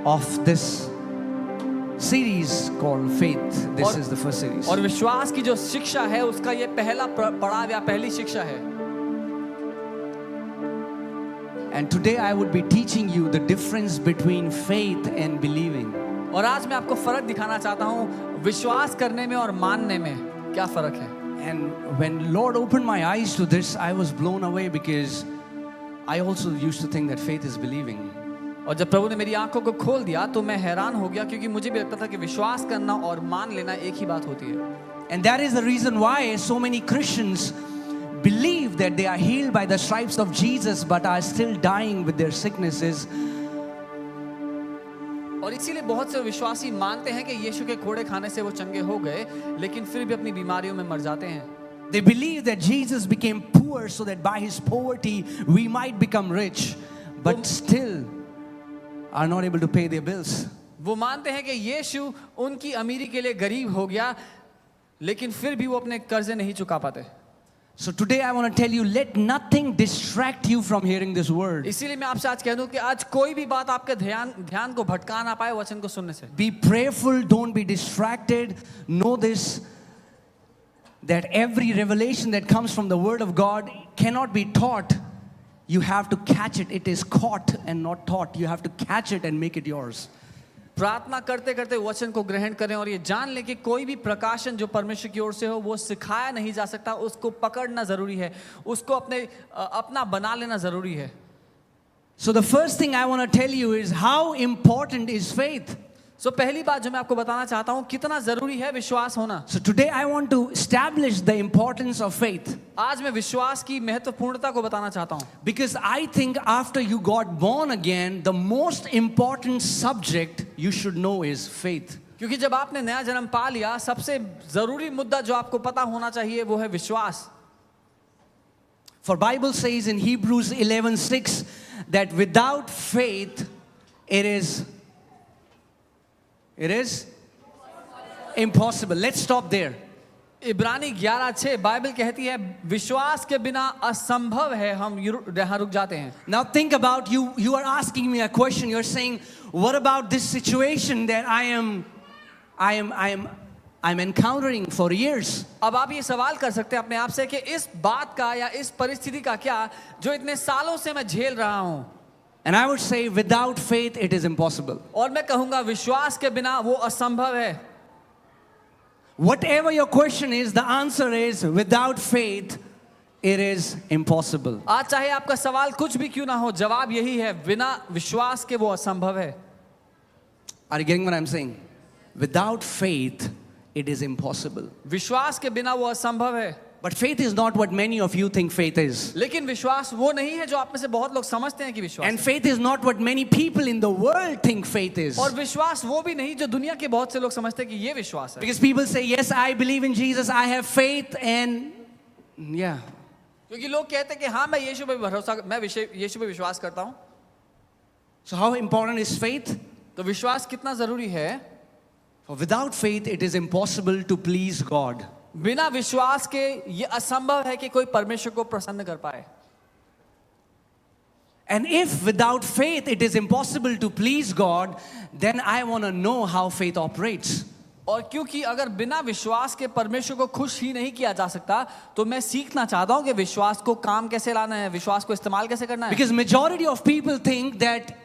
of this series called Faith. This is the first series. और विश्वास की जो शिक्षा है उसका ये पहला पड़ाव या पहली शिक्षा है. And today I would be teaching you the difference between faith and believing. और आज मैं आपको फर्क दिखाना चाहता हूँ विश्वास करने में और मानने में क्या फर्क है. And when Lord opened my eyes to this, I was blown away because I also used to think that faith is believing. और जब प्रभु ने मेरी आंखों को खोल दिया तो मैं हैरान हो गया क्योंकि मुझे भी लगता था कि विश्वास करना और मान लेना एक ही बात होती है. And that is the reason why so many Christians believe that they are healed by the stripes of Jesus but are still dying with their sicknesses. और इसीलिए बहुत से विश्वासी मानते हैं कि यीशु के कोड़े खाने से वो चंगे हो गए लेकिन फिर भी अपनी बीमारियों में मर जाते हैं. They believe that Jesus became poor so that by his poverty we might become rich, but still are not able to pay their bills. वो मानते हैं कि यीशु उनकी अमीरी के लिए गरीब हो गया लेकिन फिर भी वो अपने कर्जे नहीं चुका पाते. So today I want to tell you, let nothing distract you from hearing this word. इसीलिए मैं आपसे आज कह दूं कि आज कोई भी बात आपके ध्यान को भटका ना पाए वचन को सुनने से. Be prayerful, don't be distracted. Know this, that every revelation that comes from the word of God cannot be taught. You have to catch it. It is caught and not taught. You have to catch it and make it yours. प्रार्थना करते करते वचन को ग्रहण करें और ये जान लें कि कोई भी प्रकाशन जो परमेश्वर की ओर से हो वो सिखाया नहीं जा सकता. उसको पकड़ना जरूरी है, उसको अपना बना लेना जरूरी है. So the first thing I want to tell you is how important is faith. So पहली बात जो मैं आपको बताना चाहता हूँ कितना जरूरी है विश्वास होना. So today I want to establish the importance of faith. आज मैं विश्वास की महत्वपूर्णता को बताना चाहता हूँ. Because I think after you got born again, the most important subject you should know is faith. क्योंकि जब आपने नया जन्म पा लिया सबसे जरूरी मुद्दा जो आपको पता होना चाहिए वो है विश्वास. For Bible says in Hebrews 11:6 that without faith it is impossible. Let's stop there. इब्रानी 11:6 बाइबल कहती है विश्वास के बिना असंभव है. हम यहाँ रुक जाते हैं. Now think about you are asking me a question. You're saying, what about this situation that I'm encountering for years? अब आप ये सवाल कर सकते हैं अपने आप से कि इस बात का या इस परिस्थिति का क्या जो इतने सालों से मैं झेल रहा हूँ. And I would say without faith it is impossible. और मैं कहूँगा विश्वास के बिना वो असंभव है. Whatever your question is, the answer is without faith it is impossible. आज चाहे आपका सवाल कुछ भी क्यों ना हो जवाब यही है बिना विश्वास के वो असंभव है. Are you getting what I'm saying? Without faith it is impossible. विश्वास के बिना वो असंभव है. But faith is not what many of you think faith is. लेकिन विश्वास वो नहीं है जो आप में से बहुत लोग समझते हैं कि विश्वास. And faith is not what many people in the world think faith is. और विश्वास वो भी नहीं जो दुनिया के बहुत से लोग समझते हैं कि ये विश्वास है. Because people say, yes, I believe in Jesus, I have faith, and yeah. क्योंकि लोग कहते हैं कि हाँ मैं यीशु पे भरोसा मैं यीशु पे विश्वास करता हूँ. So how important is faith? तो विश्वास कितना जरूरी है? For without faith it is impossible to please God. बिना विश्वास के ये असंभव है कि कोई परमेश्वर को प्रसन्न कर पाए. And if without faith it is impossible to please God, then I want to know how faith operates. और क्योंकि अगर बिना विश्वास के परमेश्वर को खुश ही नहीं किया जा सकता तो मैं सीखना चाहता हूं कि विश्वास को काम कैसे लाना है, विश्वास को इस्तेमाल कैसे करना है. Because majority of people think that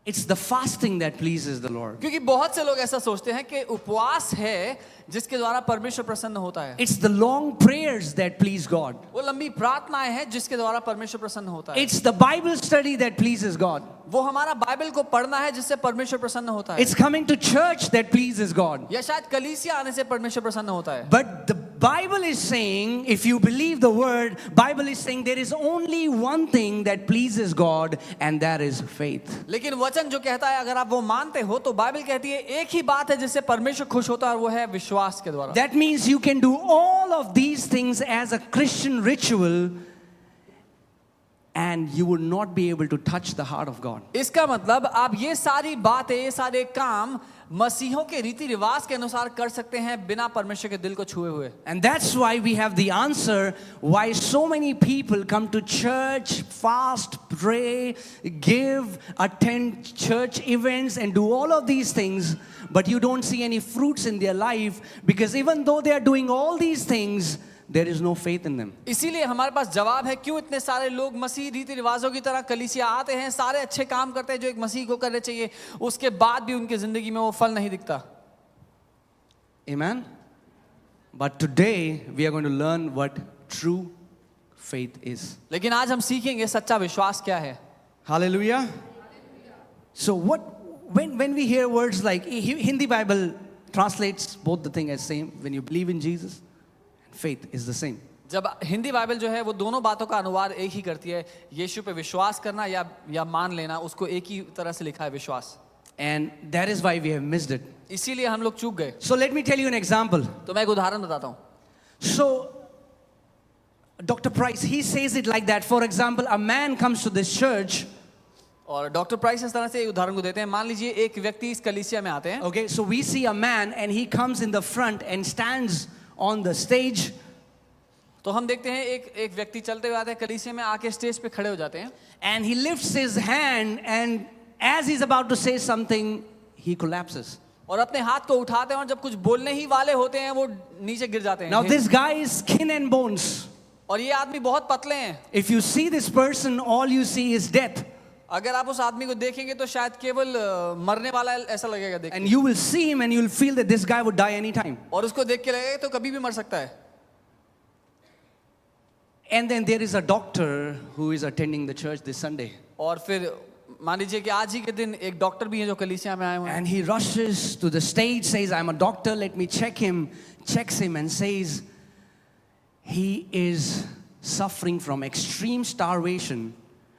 it's the fasting that pleases the Lord. क्योंकि बहुत से लोग ऐसा सोचते हैं कि उपवास है जिसके द्वारा परमेश्वर प्रसन्न होता है. It's the long prayers that please God. वो लंबी प्रार्थनाएं हैं जिसके द्वारा परमेश्वर प्रसन्न होता है. It's the Bible study that pleases God. वो हमारा बाइबल को पढ़ना है जिससे परमेश्वर प्रसन्न होता है. It's coming to church that pleases God. या शायद कलीसिया आने से परमेश्वर प्रसन्न होता है. But the Bible is saying, if you believe the word, Bible is saying there is only one thing that pleases God, and that is faith. लेकिन वचन जो कहता है अगर आप वो मानते हो तो बाइबल कहती है एक ही बात है जिससे परमेश्वर खुश होता है और वो है विश्वास के द्वारा. That means you can do all of these things as a Christian ritual and you would not be able to touch the heart of God. इसका मतलब आप ये सारी बातें, ये सारे काम मसीहों के रीति रिवाज के अनुसार कर सकते हैं बिना परमेश्वर के दिल को छुए हुए. And that's why we have the answer why so many people come to church, fast, pray, give, attend church events and do all of these things, but you don't see any fruits in their life, because even though they are doing all these things, there is no faith in them. इसीलिए हमारे पास जवाब है क्यों इतने सारे लोग मसीह रीति रिवाजों की तरह कलीसिया आते हैं, सारे अच्छे काम करते हैं जो एक मसीह को करने चाहिए, उसके बाद भी उनकी जिंदगी में वो फल नहीं दिखता. Amen? But today we are going to learn what true faith is. लेकिन आज हम सीखेंगे सच्चा विश्वास क्या है. Hallelujah. So when we hear words like, Hindi Bible translates both the thing as same. When you believe in Jesus, faith is the same. जब Hindi Bible जो है वो दोनों बातों का अनुवाद एक ही करती है, यीशु पे विश्वास करना या मान लेना, उसको एक ही तरह से लिखा है विश्वास. And that is why we have missed it. इसीलिए हम लोग चूक गए. So let me tell you an example. तो मैं एक उदाहरण बताता हूँ. So Dr. Price, he says it like that. For example, a man comes to this church. और डॉक्टर प्राइस इस तरह से एक उदाहरण को देते हैं. मान लीजिए एक व्यक्ति इस कलीसिया में आते हैं. Okay, so we see a man and he comes in the front and stands on the stage. तो हम देखते हैं एक व्यक्ति चलते हुए आते हैं कलीसिया में, आके स्टेज पे खड़े हो जाते हैं. And he lifts his hand, and as he's about to say something, he collapses. और अपने हाथ को उठाते हैं और जब कुछ बोलने ही वाले होते हैं वो नीचे गिर जाते हैं. Now this guy is skin and bones. और ये आदमी बहुत पतले हैं. If you see this person, all you see is death. अगर आप उस आदमी को देखेंगे तो शायद केवल मरने वाला ऐसा लगेगा देख. And you will see him and you will feel that this guy would die anytime. और उसको देख के लगेगा तो कभी भी मर सकता है. And then there is a doctor who is attending the church this Sunday. और फिर मान लीजिए कि आज ही के दिन एक डॉक्टर भी है जो कलीसिया में आए हुए हैं. And he rushes to the stage, says, I'm a doctor, let me check him, checks him and says, he is suffering from extreme starvation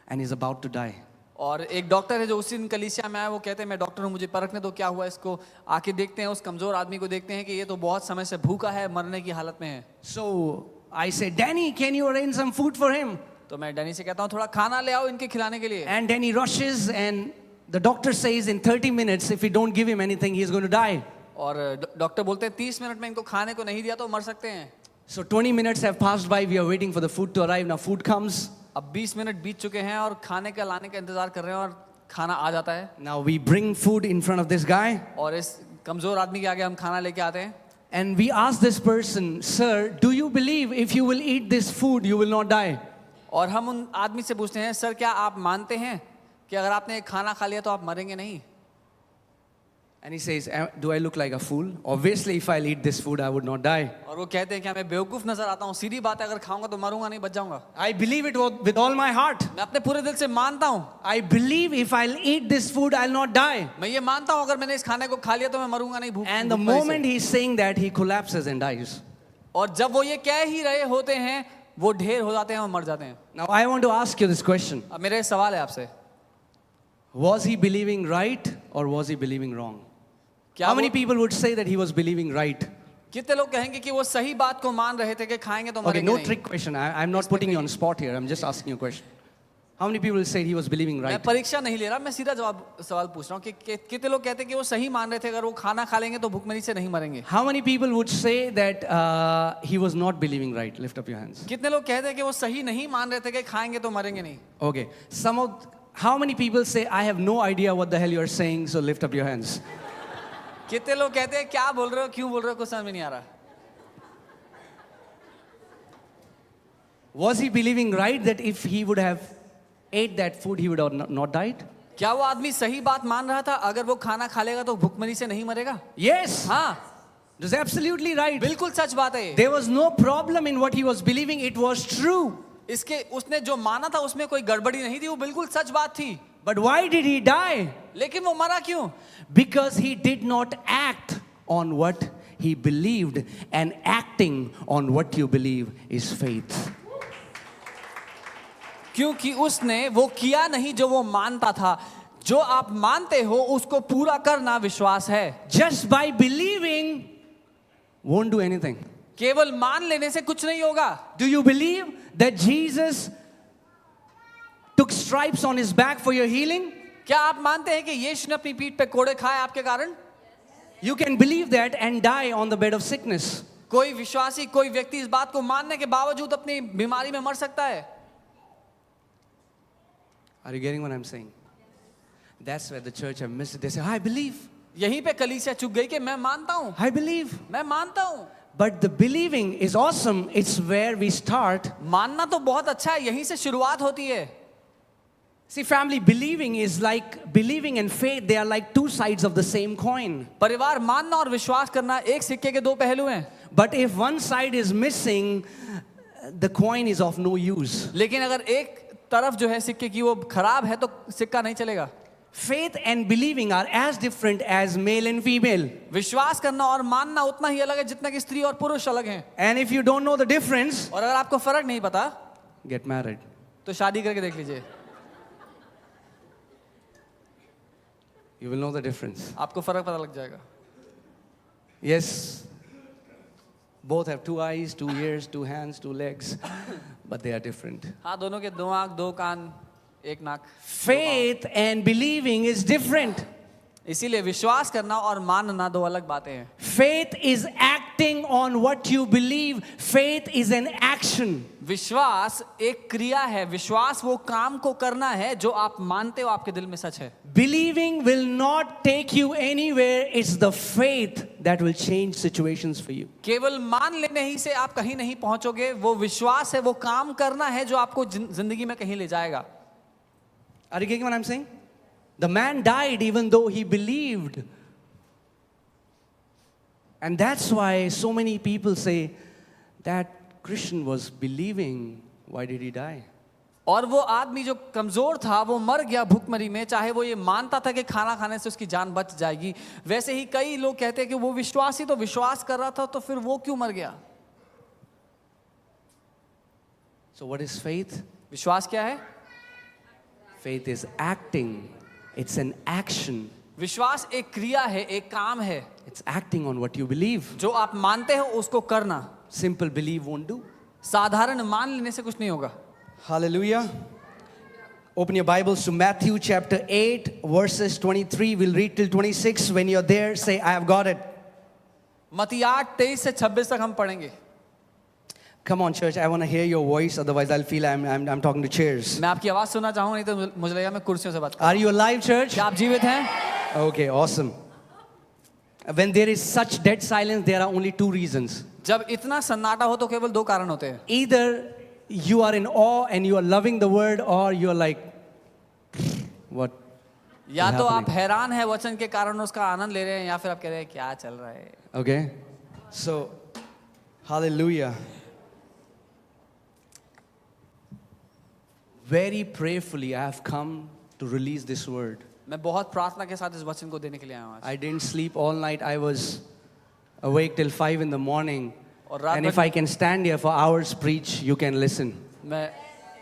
and is about to die. और एक डॉक्टर है जो उसी दिन कलीसिया में आया, वो कहते हैं मैं डॉक्टर हूँ, मुझे परखने दो क्या हुआ इसको. आके देखते हैं उस कमजोर आदमी को, देखते हैं कि ये तो बहुत समय से भूखा है, मरने की हालत में है. So I said, Danny, can you arrange some food for him? तो मैं डैनी से कहता हूँ थोड़ा खाना ले आओ इनके खिलाने के लिए. And Danny rushes and the doctor says in 30 minutes, if we don't give him anything, he is going to die. और डॉक्टर बोलते हैं 30 मिनट में इनको खाने को नहीं दिया तो मर सकते हैं. So 20 minutes have passed by, we are waiting for the food to arrive. Now food comes. अब 20 मिनट बीत चुके हैं और खाने का लाने का इंतजार कर रहे हैं और खाना आ जाता है. Now we bring food in front of this guy. और इस कमजोर आदमी के आगे हम खाना लेके आते हैं. And we ask this person, sir, do you believe if you will eat this food, you will not die? और हम उन आदमी से पूछते हैं, सर क्या आप मानते हैं कि अगर आपने खाना खा लिया तो आप मरेंगे नहीं? And he says, do I look like a fool? Obviously, if I'll eat this food, I would not die. और वो कहते हैं कि मैं बेवकूफ नजर आता हूँ, सीधी बात है, अगर खाऊंगा तो मरूंगा नहीं, बच जाऊंगा. I believe it with all my heart. मैं अपने पूरे दिल से मानता हूँ. I believe if I'll eat this food, I'll not die. मैं ये मानता हूँ अगर मैंने इस खाने को खा लिया तो मैं मरूंगा नहीं भूख. And the moment he's saying that, he collapses and dies. और जब वो ये कह ही रहे होते हैं, वो ढेर हो जाते हैं और मर जाते हैं. Now I want to ask you this question. अब मेरा सवाल है आपसे, Was he believing right or was he believing wrong? क्या How many people would say that he was believing right? कितने लोग कहेंगे कि वो सही बात को मान रहे थे कि खाएंगे तो Okay, मरेंगे no नहीं? trick question. I'm not putting you on spot here. I'm just asking you a question. How many people say he was believing मैं right? परीक्षा नहीं ले रहा, मैं सीधा सवाल पूछ रहा हूँ कि कितने लोग कहते हैं कि वो सही मान रहे थे, अगर वो खाना खा लेंगे तो भूखमरी से नहीं मरेंगे? How many people would say that he was not believing right? Lift up your hands. कितने लोग कहते हैं कि वो सही नहीं मान रहे थे कि खाएंगे तो मरेंगे नहीं? Okay. How many people say, I have no idea what the hell you're saying, so lift up your hands? कितने लोग कहते हैं क्या बोल रहे हो, क्यों बोल रहे हो, कुछ समझ में नहीं आ रहा? Was he believing right that if he would have ate that food, he would have not died? क्या वो आदमी सही बात मान रहा था, अगर वो खाना खा लेगा तो भूखमरी से नहीं मरेगा? Yes. हाँ, That's absolutely right. बिल्कुल सच बात है ये. There was no problem in what he was believing. It was true. इसके उसने जो माना था उसमें कोई गड़बड़ी नहीं थी, वो बिल्कुल सच बात थी. But why did he die? लेकिन वो मरा क्यों? Because he did not act on what he believed, and acting on what you believe is faith. क्योंकि उसने वो किया नहीं जो वो मानता था. जो आप मानते हो उसको पूरा करना विश्वास है. Just by believing won't do anything. केवल मान लेने से कुछ नहीं होगा. Do you believe that Jesus took stripes on his back for your healing? क्या आप मानते हैं कि यीशु ने अपनी पीठ पे कोड़े खाए आपके कारण? You can believe that and die on the bed of sickness. कोई विश्वासी, कोई व्यक्ति इस बात को मानने के बावजूद अपनी बीमारी में मर सकता है। Are you getting what I'm saying? That's where the church have missed it. They say, I believe. यहीं पे कलीसिया चुक गई कि मैं मानता हूँ, I believe. मैं मानता हूँ। But the believing is awesome. It's where we start. मानना तो बहुत अच्छा है, यहीं से शुरुआत होती है। See, family, believing is like believing and faith. They are like two sides of the same coin. परिवार, मानना और विश्वास करना एक सिक्के के दो पहलू हैं। But if one side is missing, the coin is of no use. लेकिन अगर एक तरफ जो है सिक्के की वो खराब है तो सिक्का नहीं चलेगा। Faith and believing are as different as male and female. विश्वास करना और मानना उतना ही अलग है जितना कि स्त्री और पुरुष अलग हैं। And if you don't know the difference, और अगर आपको फर्क नहीं पता get married. तो शादी करके देख लीजिए, You will know the difference. आपको फर्क पता लग जाएगा। Yes, both have two eyes, 2 ears, 2 hands, 2 legs, but they are different. हाँ, दोनों के दो आंख, दो कान, एक नाक। Faith and believing is different. इसीलिए विश्वास करना और मानना दो अलग बातें हैं। Faith is acting on what you believe. Faith is an action. विश्वास एक क्रिया है, विश्वास वो काम को करना है जो आप मानते हो आपके दिल में सच है। Believing will not take you anywhere. It's the faith that will change situations for you. केवल मान लेने ही से आप कहीं नहीं पहुंचोगे, वो विश्वास है, वो काम करना है जो आपको जिंदगी में कहीं ले जाएगा। Are you getting what I'm saying? The man died even though he believed. And that's why so many people say that Christian was believing. Why did he die? और वो आदमी जो कमजोर था वो मर गया भूखमरी में, चाहे वो ये मानता था कि खाना खाने से उसकी जान बच जाएगी। वैसे ही कई लोग कहते हैं कि वो विश्वासी तो विश्वास कर रहा था, तो फिर वो क्यों मर गया? So what is faith? विश्वास क्या है? Faith is acting. It's an action. विश्वास एक क्रिया है, एक काम है। It's acting on what you believe. जो आप मानते हो उसको करना। Simple believe won't do. साधारण मान लेने से कुछ नहीं होगा। Hallelujah. Open your Bibles to Matthew chapter 8 verses 23. We'll read till 26. When you're there, say, I have got it. मत्ती 8:23 से 26 तक हम पढ़ेंगे। Come on, church. I want to hear your voice. Otherwise, I'll feel I'm talking to chairs. मैं आपकी आवाज सुनना चाहूंगा, नहीं तो मुझे लगेगा मैं कुर्सियों से बात कर। Are you alive, church? क्या आप जीवित हैं? Okay, awesome. When there is such dead silence, there are only 2 reasons. जब इतना सन्नाटा हो तो केवल 2 कारण होते हैं। Either you are in awe and you are loving the word, or you are like, what? या is तो आप happening? हैरान हैं वचन के कारण उसका आनंद ले रहे हैं, या फिर आप कह रहे हैं क्या चल रहा है। Okay. So, hallelujah. Very prayerfully, I have come to release this word. मैं बहुत प्रार्थना के साथ इस वचन को देने के लिए आया हूँ आज। I didn't sleep all night. I was awake till 5 in the morning. और रात And भर if I can stand here for hours preach, you can listen. मैं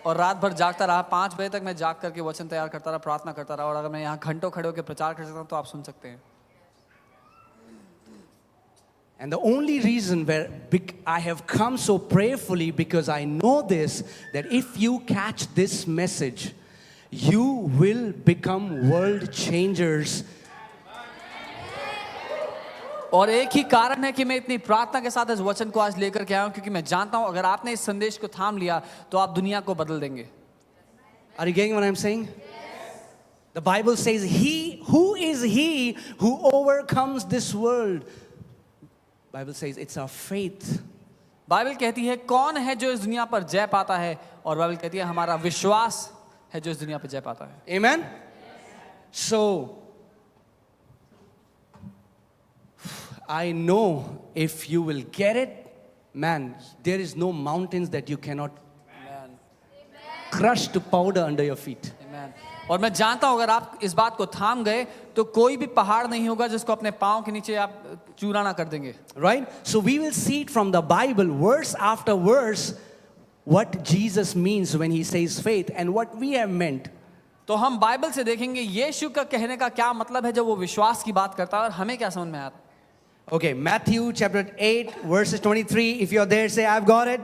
और रात भर जागता रहा, 5 बजे तक मैं जाग करके वचन तैयार करता रहा, प्रार्थना करता रहा, और अगर मैं यहाँ घंटों खड़े होकर प्रचार कर सकता हूँ तो आप सुन सकते हैं। And the only reason where I have come so prayerfully, because I know this, that if you catch this message, you will become world changers. और एक ही कारण है कि मैं इतनी प्रार्थना के साथ इस वचन को आज लेकर के आया हूँ, क्योंकि मैं जानता हूँ अगर आपने इस संदेश को थाम लिया तो आप दुनिया को बदल देंगे। Are you getting what I'm saying? The Bible says, who is he who overcomes this world? Bible says it's our faith. Bible कहती है कौन है जो इस दुनिया पर जय पाता है, और बाइबल कहती है हमारा विश्वास है जो इस दुनिया पर जय पाता है। Amen? So, I know if you will get it, man, there is no mountains that you cannot crush to powder under your feet. Amen. और मैं जानता हूं अगर आप इस बात को थाम गए तो कोई भी पहाड़ नहीं होगा जिसको अपने पांव के नीचे आप चूरा ना कर देंगे। Right? So we will see it from the Bible, verse after verse, what Jesus means when he says faith and what we have meant. तो हम बाइबल से देखेंगे यीशु का कहने का क्या मतलब है जब वो विश्वास की बात करता है, और हमें क्या समझ में आता है। Okay, Matthew chapter 8 verses 23. If you're there, say, I've got it.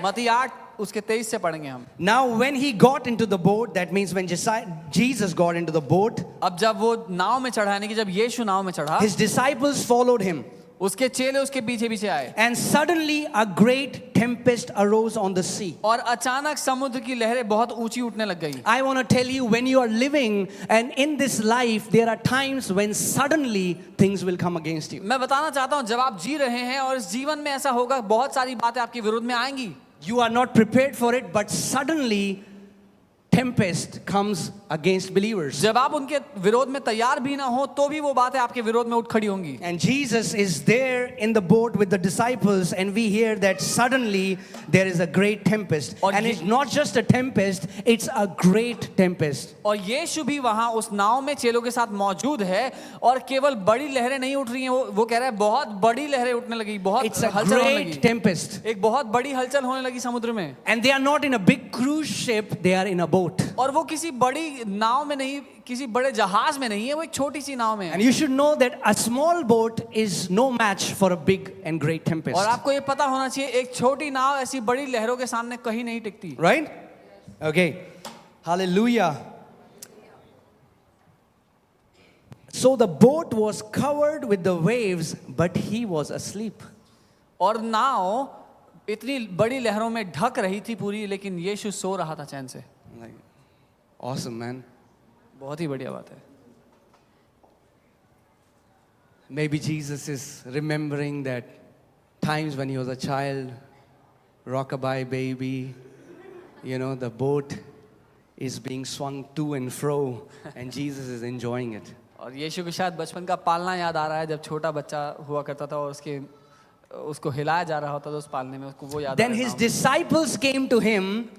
मत्ती 8 उसके 23 से पढ़ेंगे हम। Now, when he got into the boat, that means when Jesus got into the boat, अब जब वो नाव में चढ़ा, यानी कि जब यीशु नाव में चढ़ा, his disciples followed him. उसके चेले उसके पीछे पीछे आए, And suddenly a great tempest arose on the sea. और अचानक समुद्र की लहरें बहुत ऊंची उठने लग गई। I want to tell you, when you are living and in this life, there are times when suddenly things will come against you. मैं बताना चाहता हूँ, जब आप जी रहे हैं और इस जीवन में ऐसा होगा, बहुत सारी बातें आपके विरोध में आएंगी। You are not prepared for it, but suddenly tempest comes against believers. जब आप उनके विरोध में तैयार भी ना हो तो भी वो बातें आपके विरोध में उठ खड़ी होंगी। And Jesus is there in the boat with the disciples, and we hear that suddenly there is a great tempest. और And ये- it's not just a tempest, it's a great tempest. और यीशु भी वहां उस नाव में चेलों के साथ मौजूद है, और केवल बड़ी लहरें नहीं उठ रही हैं, वो कह रहा है बहुत बड़ी लहरें उठने लगी, बहुत It's a हलचल होने great लगी, tempest. एक बहुत बड़ी हलचल होने लगी समुद्र में। And they are not in a big cruise ship, they are in a boat. और वो किसी बड़ी नाव में नहीं, किसी बड़े जहाज में नहीं है, वो एक छोटी सी नाव में है। And you should know that a small boat is no match for a big and great tempest. और आपको ये पता होना चाहिए, एक छोटी नाव ऐसी बड़ी लहरों के सामने कहीं नहीं टिकती। Right? Okay. Hallelujah. So the boat was covered with the waves, but he was asleep. और नाव इतनी बड़ी लहरों में ढक रही थी पूरी, लेकिन यीशु सो रहा था चैन से। Like, awesome, man. बहुत ही बढ़िया बात है। Maybe Jesus is remembering that times when he was a child, rockabye baby, you know, the boat is being swung to and fro, and Jesus is enjoying it. और यीशु को शायद बचपन का पालना याद आ रहा है, जब छोटा बच्चा हुआ करता था और उसको हिलाया जा रहा होता था उस पालने में, उसको वो याद आ Then रहा his है। disciples came to him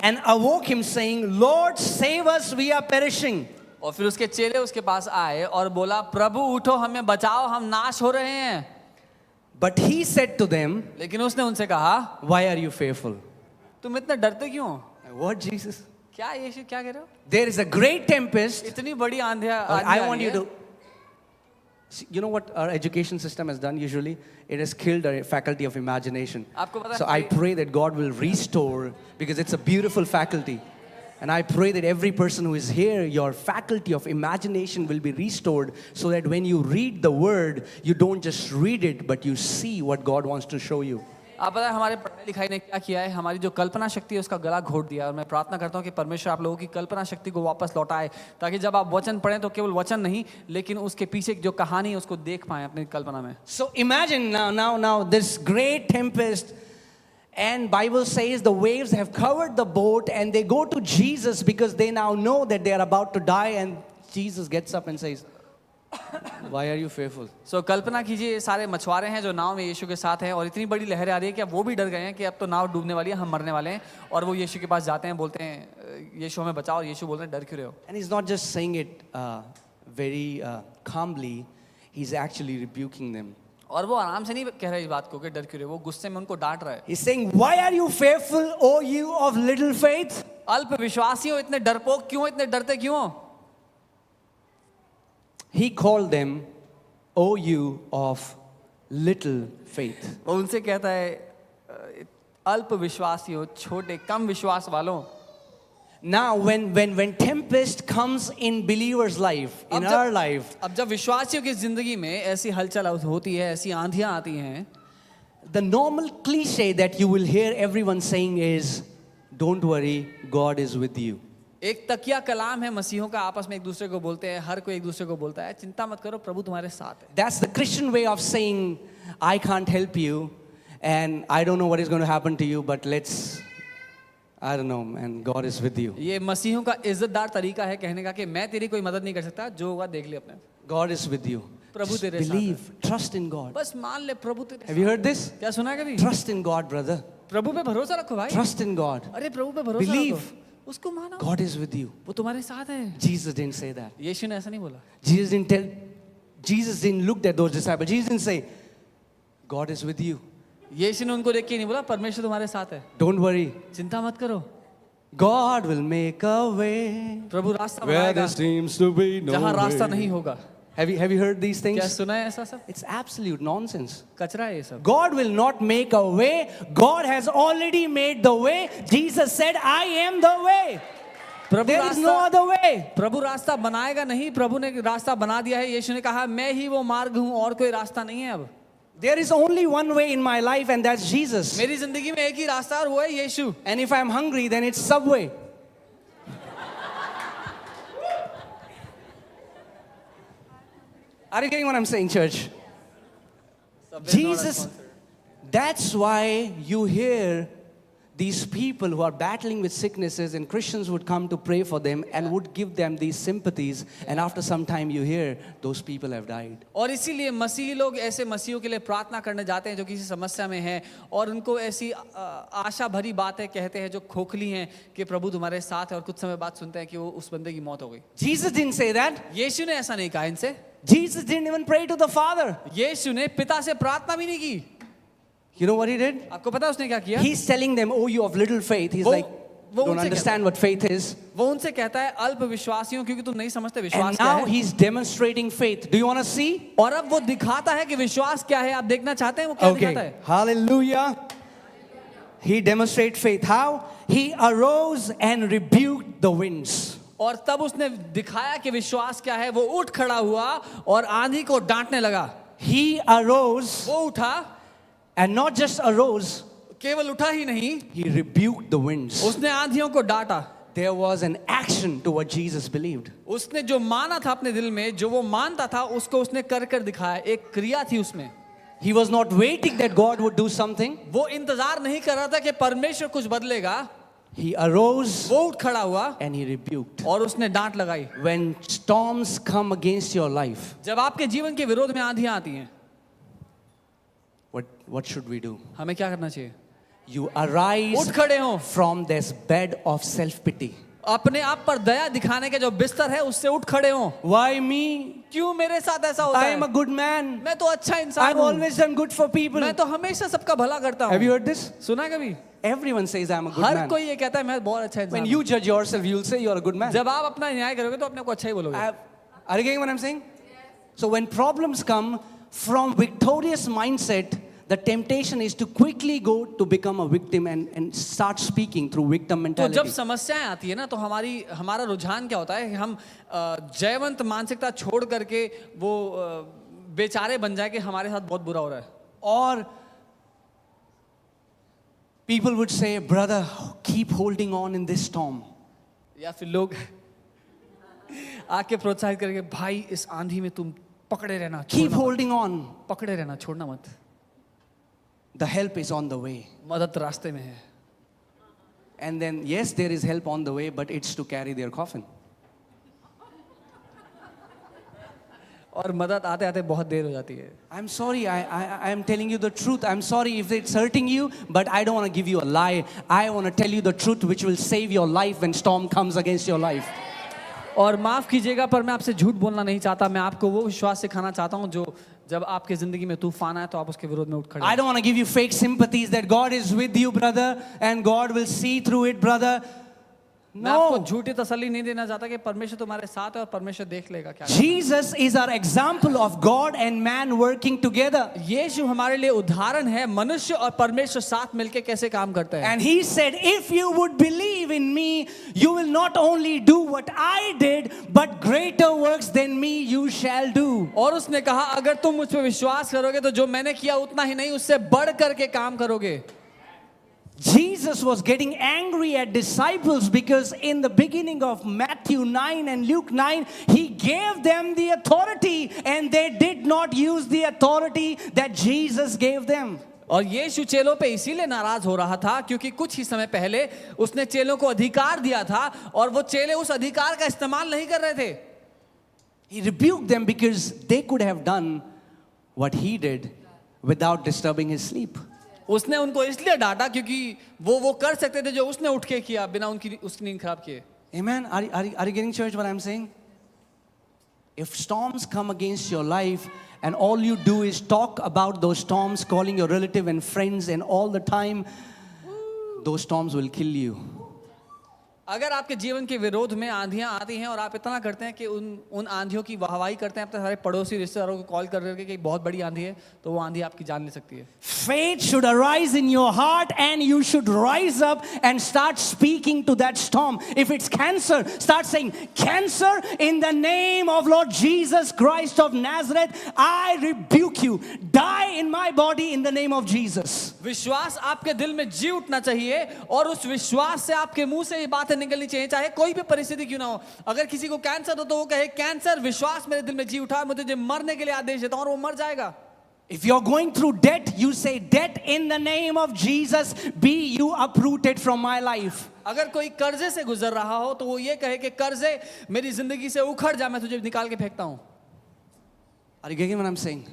and awoke him, saying, Lord, save us, we are perishing. और फिर उसके चेले उसके पास आए और बोला, प्रभु उठो, हमें बचाओ, हम नाश हो रहे हैं। But he said to them, लेकिन उसने उनसे कहा, why are you fearful? तुम इतने डरते क्यों हो? What, Jesus? क्या यीशु, क्या कह रहे हो? There is a great tempest. इतनी बड़ी आंधियां I आ want रही you है। to... See, you know what our education system has done usually? It has killed our faculty of imagination. आपको पता है So I pray that God will restore, because it's a beautiful faculty. And I pray that every person who is here, your faculty of imagination will be restored, so that when you read the word, you don't just read it, but you see what God wants to show you. आप पता है हमारे पढ़ाई लिखाई ने क्या किया है, हमारी जो कल्पना शक्ति है उसका गला घोट दिया। और मैं प्रार्थना करता हूँ कि परमेश्वर आप लोगों की कल्पना शक्ति को वापस लौटाए, ताकि जब आप वचन पढ़ें तो केवल वचन नहीं, लेकिन उसके पीछे जो कहानी है उसको देख पाएं अपनी कल्पना में। So imagine now this great tempest, and Bible says the waves have covered the boat, and they go to Jesus because they now know that they are about to die, and Jesus gets up and says, why are you fearful? सो कल्पना कीजिए, सारे मछुआरे हैं जो नाव में यीशु के साथ हैं, और इतनी बड़ी लहरें आ रही है कि अब वो भी डर गए हैं कि अब तो नाव डूबने वाली है, हम मरने वाले हैं। और वो यीशु के पास जाते हैं, बोलते हैं यीशु हमें बचाओ, और यीशु बोलते हैं डर क्यों रहे हो? And he's not just saying it very calmly, he's actually rebuking them. और वो आराम से नहीं कह रहे इस बात को कि डर क्यों रहे हो, वो गुस्से में उनको डांट रहा है। He's saying, why are you fearful, O you of little faith? अल्प विश्वासी हो, इतने डरपोक क्यों, इतने डरते क्यों हो? He called them, O you of little faith. वो उनसे कहता है अल्प विश्वासी हो, छोटे कम विश्वास वालों। Now when tempest comes in believer's life, in our life, अब जब विश्वासियों की जिंदगी में ऐसी हलचल होती है, ऐसी आंधियां आती हैं, the normal cliche that you will hear everyone saying is, don't worry, God is with you. एक तकिया कलाम है मसीहों का, आपस में एक दूसरे को बोलते हैं, हर कोई एक दूसरे को बोलता है, चिंता मत करो, प्रभु तुम्हारे साथ है। That's the Christian way of saying, I can't help you, and I don't know what is going to happen to you, but I don't know, and God is with you. ये मसीहों का इज्जतदार तरीका है कहने का कि मैं तेरी कोई मदद नहीं कर सकता, जो होगा देख ले अपने। God is with you. Prabhu Just तेरे साथ है। believe, trust in God. बस मान ले प्रभु तेरे Have you heard this? साथ। क्या सुना है कभी? Trust in God, brother. प्रभु पे भरोसा रखो भाई। Trust in God. अरे प्रभु पे भरोसा Believe. रखो, उसको मानो, God is with you. वो तुम्हारे साथ है। Jesus didn't say that. यीशु ने ऐसा नहीं बोला। Jesus didn't look at those disciples. Jesus didn't say, God is with you. यीशु ने उनको देख के नहीं बोला परमेश्वर तुम्हारे साथ है, Don't worry. चिंता मत करो, God will make a way प्रभु रास्ता where बनाएगा there seems to be no जहाँ रास्ता way. नहीं होगा। Have you heard these क्या things? सुना है ऐसा सब? It's absolute nonsense. कचरा है ये सब. God will not make a way. God has already made the way. Jesus said, I am the way. Prabhu There is no रास्ता other way. प्रभु रास्ता बनाएगा नहीं, प्रभु ने रास्ता बना दिया है. यीशु ने कहा मैं ही वो मार्ग हूँ और कोई रास्ता नहीं है. अब There is only one way in my life, and that's Jesus. मेरी जिंदगी में एक ही रास्ता और वो है यीशु. And if I'm hungry, then it's Subway. Are you getting what I'm saying, church? Jesus, that's why you hear these people who are battling with sicknesses, and Christians would come to pray for them and would give them these sympathies, and after some time you hear those people have died. और इसीलिए मसीही लोग ऐसे मसीहों के लिए प्रार्थना करने जाते हैं जो किसी समस्या में हैं और उनको ऐसी आशा भरी बातें कहते हैं जो खोखली हैं कि प्रभु तुम्हारे साथ है, और कुछ समय बाद सुनते हैं कि वो उस बंदे की मौत हो गई. Jesus didn't say that. यीशु ने ऐसा नहीं कहा इनसे. Jesus didn't even pray to the Father. यीशु ने पिता से प्रार्थना भी नहीं की. You know what he did? आपको पता है उसने क्या किया? He's telling them, oh, you of little faith. He's वो- like, वो don't उनसे understand what faith is. वो उनसे कहता है अल्प विश्वासियों, क्योंकि तुम नहीं समझते विश्वास And क्या now है. he's demonstrating faith. Do you want to see? और अब वो दिखाता है कि विश्वास क्या है. आप देखना चाहते हैं वो क्या दिखाता Okay. है? Hallelujah. He demonstrates faith. How? He arose and rebuked the winds. और तब उसने दिखाया कि विश्वास क्या है. वो उठ खड़ा हुआ और आंधी को डांटने लगा. He arose वो उठा, and not just arose, केवल उठा ही नहीं, he rebuked the winds. उसने आंधियों को डांटा. There was an action to what Jesus believed. उसने जो माना था अपने दिल में, जो वो मानता था, उसको उसने कर कर दिखाया. एक क्रिया थी उसमें. He was not waiting that God would do something. वो इंतजार नहीं कर रहा था कि परमेश्वर कुछ बदलेगा. He arose वो उठ खड़ा हुआ and he rebuked. और उसने डांट लगाई. When storms come against your life, जब आपके जीवन के विरोध में आंधियां आती हैं, what should we do? हमें क्या करना चाहिए? You arise उठ खड़े हो, from this bed of self-pity. अपने आप पर दया दिखाने के जो बिस्तर है उससे उठ खड़े हो. Why me? क्यों मेरे साथ ऐसा होता I है? am a good man. मैं तो अच्छा इंसान I've हूँ. always done good for people. मैं तो हमेशा सबका भला करता Have you हूँ. heard this? सुना है कभी? Everyone says I'm a good her man. कोई ये कहता है मैं बहुत अच्छा When इंसान हूँ. you judge yourself, you'll say you're a good man. जब आप अपना न्याय करोगे तो अपने को अच्छा ही बोलोगे. Are you getting what I'm saying? So when problems come from victorious mindset, the temptation is to quickly go to become a victim and start speaking through victim तो mentality. जब समस्याएं आती है ना, तो हमारा रुझान क्या होता है कि हम जयवंत मानसिकता छोड़ करके वो बेचारे बन जाए कि हमारे साथ बहुत बुरा हो रहा है. Or people would say, brother, keep holding on in this storm. या फिर लोग आके प्रोत्साहित करके, भाई इस आंधी में तुम पकड़े रहना, Keep छोड़ना मत. holding on. पकड़े रहना, छोड़ना मत. The help is on the way. मदद रास्ते में है. And then, yes, there is help on the way, but it's to carry their coffin. और मदद आते आते बहुत देर हो जाती है. I'm sorry, I am telling you the truth. I'm sorry if it's hurting you, but I don't want to give you a lie. I want to tell you the truth which will save your life when storm comes against your life. और माफ कीजिएगा पर मैं आपसे झूठ बोलना नहीं चाहता. मैं आपको वो विश्वास सिखाना चाहता हूँ जो जब आपके जिंदगी में तूफान आए तो आप उसके विरोध में उठ खड़े. I don't want to give you fake sympathies that God is with you, brother, and God will see through it, brother. मैं आपको No. झूठी तसल्ली नहीं देना चाहता कि परमेश्वर तुम्हारे साथ है और परमेश्वर देख लेगा क्या. Jesus is our example of God and man working together. यीशु हमारे लिए उदाहरण है, मनुष्य और परमेश्वर साथ मिलके कैसे काम करते हैं. And he said, if you would believe in me, you will not only do what I did, but greater works than me you shall do. और उसने कहा अगर तुम मुझ पे विश्वास करोगे तो जो मैंने किया उतना ही नहीं उससे बढ़ करके काम करोगे. Jesus was getting angry at disciples because in the beginning of Matthew 9 and Luke 9, he gave them the authority and they did not use the authority that Jesus gave them. और यीशु चेलों पे इसीलिए नाराज हो रहा था क्योंकि कुछ ही समय पहले उसने चेलों को अधिकार दिया था और वो चेले उस अधिकार का इस्तेमाल नहीं कर रहे थे. He rebuked them because they could have done what he did without disturbing his sleep. उसने उनको इसलिए डांटा क्योंकि वो कर सकते थे जो उसने उठ के किया बिना उसकी नींद खराब किए. Amen. Are you getting, church, what I'm saying? If storms come against your life and all you do is talk about those storms, calling your relative and friends and all the time, those storms will kill you. अगर आपके जीवन के विरोध में आंधियां आती हैं और आप इतना करते हैं कि उन आंधियों की वाहवाही करते हैं, अपने सारे पड़ोसी रिश्तेदारों को कॉल कर करके कि बहुत बड़ी आंधी है, तो वो आंधी आपकी जान ले सकती है। Faith should arise in your heart and you should rise up and start speaking to that storm. If it's cancer, start saying, "Cancer, in the name of Lord Jesus Christ of Nazareth, I rebuke you. Die in my body in the name of Jesus." विश्वास आपके दिल में जी उठना चाहिए और उस विश्वास से आपके मुंह से ये बातें निकलनी चाहिए, चाहे कोई भी परिस्थिति क्यों ना हो। अगर किसी को कैंसर हो तो वो कहे, कैंसर विश्वास मेरे दिल में जी उठा, मैं तुझे मरने के लिए आदेश देता हूं, और वो मर जाएगा। If you're going through debt, you say, "Debt, in the name of Jesus, be you uprooted from my life." अगर कोई कर्जे से गुजर रहा हो तो वो ये कहे कि कर्जे मेरी जिंदगी से उखड़ जा, मैं तुझे निकाल के फेंकता हूं। Are you getting what I'm saying?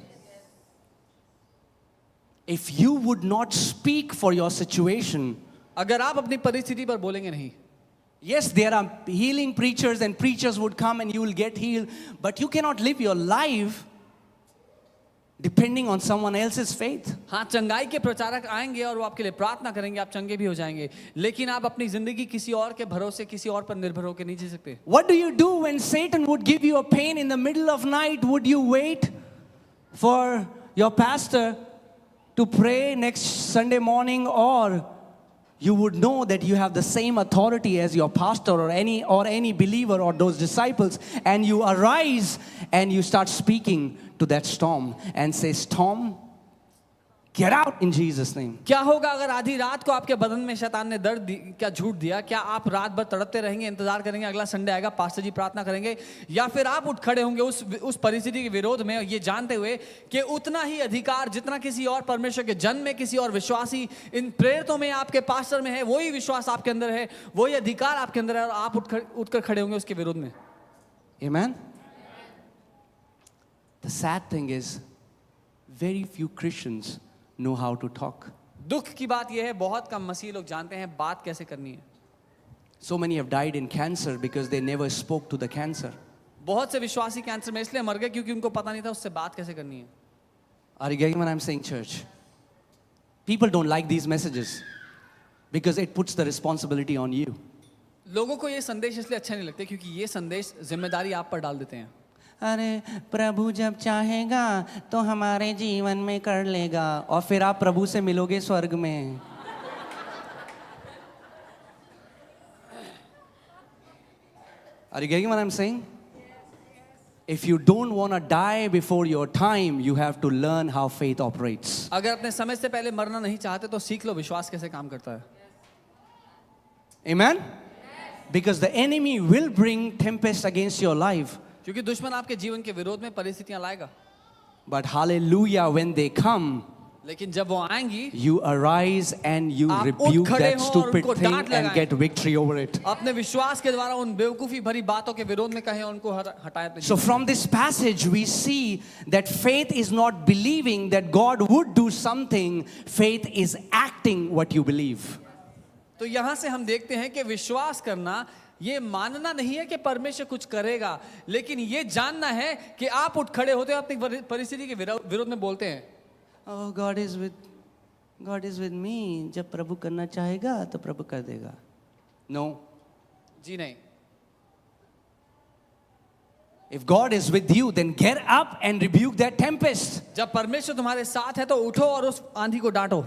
If you would not speak for your situation, अगर आप अपनी परिस्थिति पर बोलेंगे नहीं, yes, there are healing preachers and preachers would come and you will get healed, but you cannot live your life depending on someone else's faith. हाँ, चंगाई के प्रचारक आएंगे और वो आपके लिए प्रार्थना करेंगे, आप चंगे भी हो जाएंगे, लेकिन आप अपनी जिंदगी किसी और के भरोसे, किसी और पर निर्भर होकर नहीं जी सकते। What do you do when Satan would give you a pain in the middle of night? Would you wait for your pastor to pray next Sunday morning, or you would know that you have the same authority as your pastor or any believer or those disciples, and you arise and you start speaking to that storm and say, "Storm, get out in Jesus' name." क्या होगा अगर आधी रात को आपके बदन में शैतान ने दर्द क्या झूठ दिया? क्या आप रात भर तड़पते रहेंगे, इंतजार करेंगे अगला संडे आएगा, पास्टर जी प्रार्थना करेंगे, या फिर आप उठ खड़े होंगे उस परिस्थिति के विरोध में, ये जानते हुए कि उतना ही अधिकार जितना किसी और परमेश्वर के जन में, किसी और विश्वासी इन प्रेरितों में, आपके पास्टर में है, वही विश्वास आपके अंदर है, वही अधिकार आपके अंदर है, और आप उठकर खड़े होंगे उसके विरोध में। Amen? The sad thing is, very few Christians know how to talk. दुख की बात यह है, बहुत कम मसीह लोग जानते हैं बात कैसे करनी है। So many have died in cancer because they never spoke to the cancer. बहुत से विश्वासी कैंसर में इसलिए मर गए क्योंकि उनको पता नहीं था उससे बात कैसे करनी है। Are you getting what I'm saying, church? People don't like these messages because it puts the responsibility on you. लोगों को ये संदेश इसलिए अच्छे नहीं लगते क्योंकि ये संदेश जिम्मेदारी आप पर डाल देते हैं। अरे प्रभु जब चाहेगा तो हमारे जीवन में कर लेगा, और फिर आप प्रभु से मिलोगे स्वर्ग में। Are you getting what I'm saying? If you don't want to die before your time, you have to learn how faith operates. अगर अपने समय से पहले मरना नहीं चाहते तो सीख लो विश्वास कैसे काम करता है। Amen? Because the enemy will bring tempest against your life. क्योंकि दुश्मन आपके जीवन के विरोध में परिस्थितियां लाएगा। But hallelujah, when they come, लेकिन जब वो आएंगी, you arise and you आप rebuke उठ खड़े that हो और stupid उनको thing डांट and लगाएं। get victory over it. अपने विश्वास के द्वारा उन बेवकूफी भरी बातों के विरोध में कहें, उनको हटाएं अपने So जीवन from this passage we see that faith is not believing that God would do something, faith is acting what you believe. से। तो यहाँ से हम देखते हैं कि विश्वास करना ये मानना नहीं है कि परमेश्वर कुछ करेगा, लेकिन ये जानना है कि आप उठ खड़े होते हैं, अपनी परिस्थिति के विरोध में बोलते हैं, Oh, God is with me. जब प्रभु करना चाहेगा तो प्रभु कर देगा. No. जी नहीं। If God is with you, then get up and rebuke that tempest. जब परमेश्वर तुम्हारे साथ है तो उठो और उस आंधी को डांटो।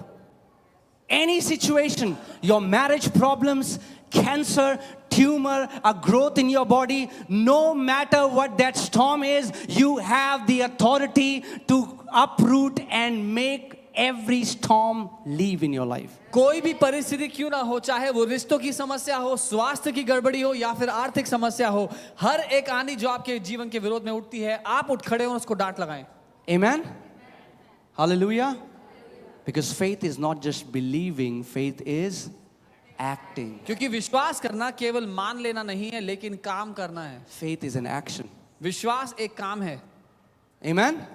Any situation, your marriage problems, cancer, tumor, a growth in your body, no matter what that storm is, you have the authority to uproot and make every storm leave in your life. कोई भी परिस्थिति क्यों ना हो, चाहे वो रिश्तों की समस्या हो, स्वास्थ्य की गड़बड़ी हो, या फिर आर्थिक समस्या हो, हर एक आंधी जो आपके जीवन के विरोध में उठती है, आप उठ खड़े हो और उसको डांट लगाएं। Amen? Hallelujah? Because faith is not just believing, faith is acting. क्योंकि विश्वास करना केवल मान लेना नहीं है, लेकिन काम करना है। Faith is an action. विश्वास एक काम है। Amen?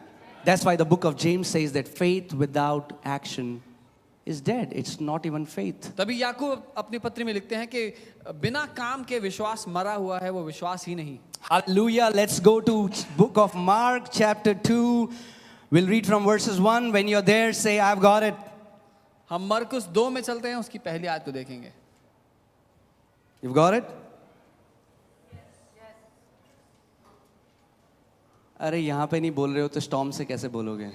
That's why the book of James says that faith without action is dead. It's not even faith. तभी याकूब अपनी पत्री में लिखते हैं कि बिना काम के विश्वास मरा हुआ है, वो विश्वास ही नहीं। Hallelujah. Let's go to book of Mark chapter 2. We'll read from verses 1. When you're there, say, I've got it. हम मरकुस 2 में चलते हैं, उसकी पहली आयत को देखेंगे। You've got it? अरे यहाँ पे नहीं बोल रहे हो तो स्टॉर्म से कैसे बोलोगे?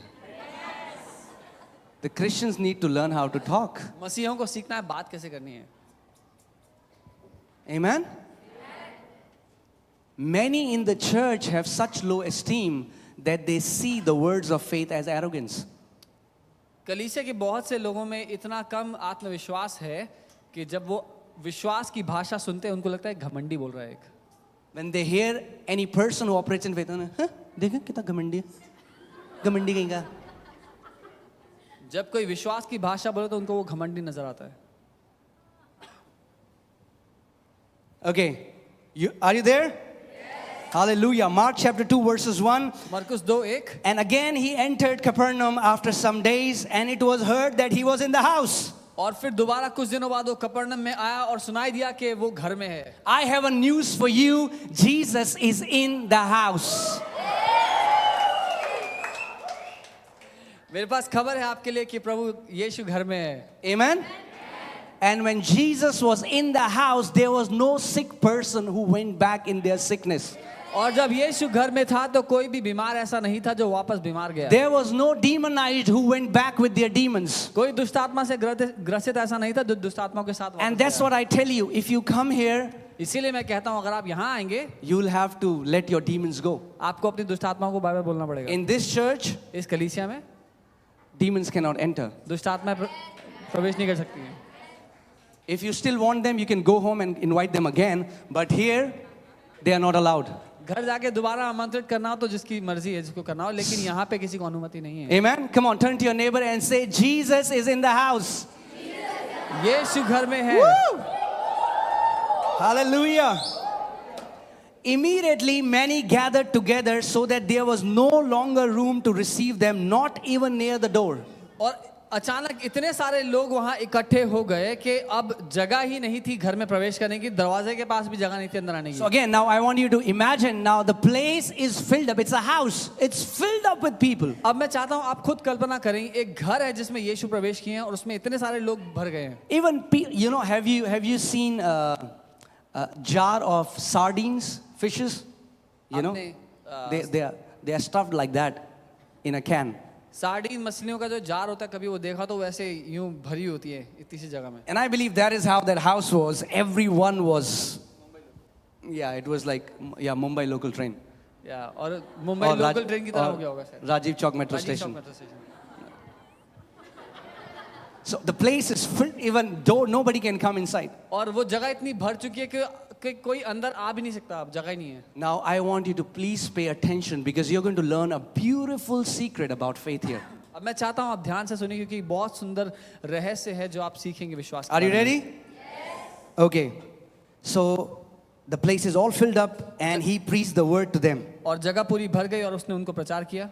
The Christians need to learn how to talk. मसीहों को सीखना है बात कैसे करनी है. Amen? Many in the church have such low esteem that they see the words of faith as arrogance. कलीसिया के बहुत से लोगों में इतना कम आत्मविश्वास है कि जब वो विश्वास की भाषा सुनते हैं उनको लगता है घमंडी बोल रहा है एक. When they hear any person who operates in faith, देखो कितना घमंडी है, घमंडी कहीं का. जब कोई विश्वास की भाषा बोले तो उनको वो घमंडी नजर आता है. Okay, are you there? Yes. Hallelujah. Mark chapter 2 verses 1. मरकुस 2:1. And again he entered Capernaum after some days, and it was heard that he was in the house. और फिर दोबारा कुछ दिनों बाद वो कफरनहूम में आया और सुनाई दिया कि वो घर में है. I have a news for you. Jesus is in the house. मेरे पास खबर है आपके लिए कि प्रभु यीशु घर में है. Amen. And when Jesus was in the house, there was no sick person who went back in their sickness. और जब यीशु घर में था तो कोई भी बीमार ऐसा नहीं था जो वापस बीमार गया. There was no demonized who went back with their demons. कोई दुष्ट आत्मा से ग्रसित ऐसा नहीं था जो दुष्ट आत्माओं के साथ. And that's what I tell you. If you come here, इसीलिए मैं कहता हूँ अगर आप यहाँ आएंगे, you'll have to let your demons go. आपको अपनी दुष्ट आत्माओं को बाय बाय बोलना पड़ेगा. In this church, इस कलीसिया में demons cannot enter. दुष्ट आत्माएं प्रवेश नहीं कर सकती हैं. If you still want them, you can go home and invite them again. But here, they are not allowed. घर जाके दोबारा आमंत्रित करना हो तो जिसकी मर्जी है जिसको करना हो, लेकिन यहाँ पे किसी को अनुमति नहीं है. Amen. Come on, turn to your neighbor and say, Jesus is in the house. यीशु घर में है. Woo! Hallelujah. Immediately, many gathered together so that there was no longer room to receive them, not even near the door. और अचानक इतने सारे लोग वहां इकट्ठे हो गए कि अब जगह ही नहीं थी घर में प्रवेश करने की. दरवाजे के पास भी जगह नहीं थी अंदर आने की. So again, now I want you to imagine, now the place is filled up. It's a house. It's filled up with people. अब मैं चाहता हूं आप खुद कल्पना करें, एक घर है जिसमें यीशु प्रवेश किए हैं और उसमें इतने सारे लोग भर गए हैं. Even, you know, have you seen a jar of sardines, fishes? You know, they are stuffed like that in a can. Sardine मछलियों का जो जार होता है, कभी वो देखा तो वैसे यूं भरी होती है इतनी सी जगह में. And I believe that is how that house was. Everyone was, yeah, it was like, yeah, Mumbai local train. या और मुंबई लोकल ट्रेन की तरह हो गया होगा शायद. Rajiv Chowk metro station. So the place is filled, even though nobody can come inside. और वो जगह इतनी भर चुकी है कि कोई अंदर आ भी नहीं सकता. अब जगह ही नहीं है. Now I want you to please pay attention because you're going to learn a beautiful secret about faith here. अब मैं चाहता हूँ आप ध्यान से सुनिए क्योंकि बहुत सुंदर रहस्य है जो आप सीखेंगे विश्वास. Are you ready? Yes. Okay. So the place is all filled up and he preached the word to them. और जगह पूरी भर गई और उसने उनको प्रचार किया.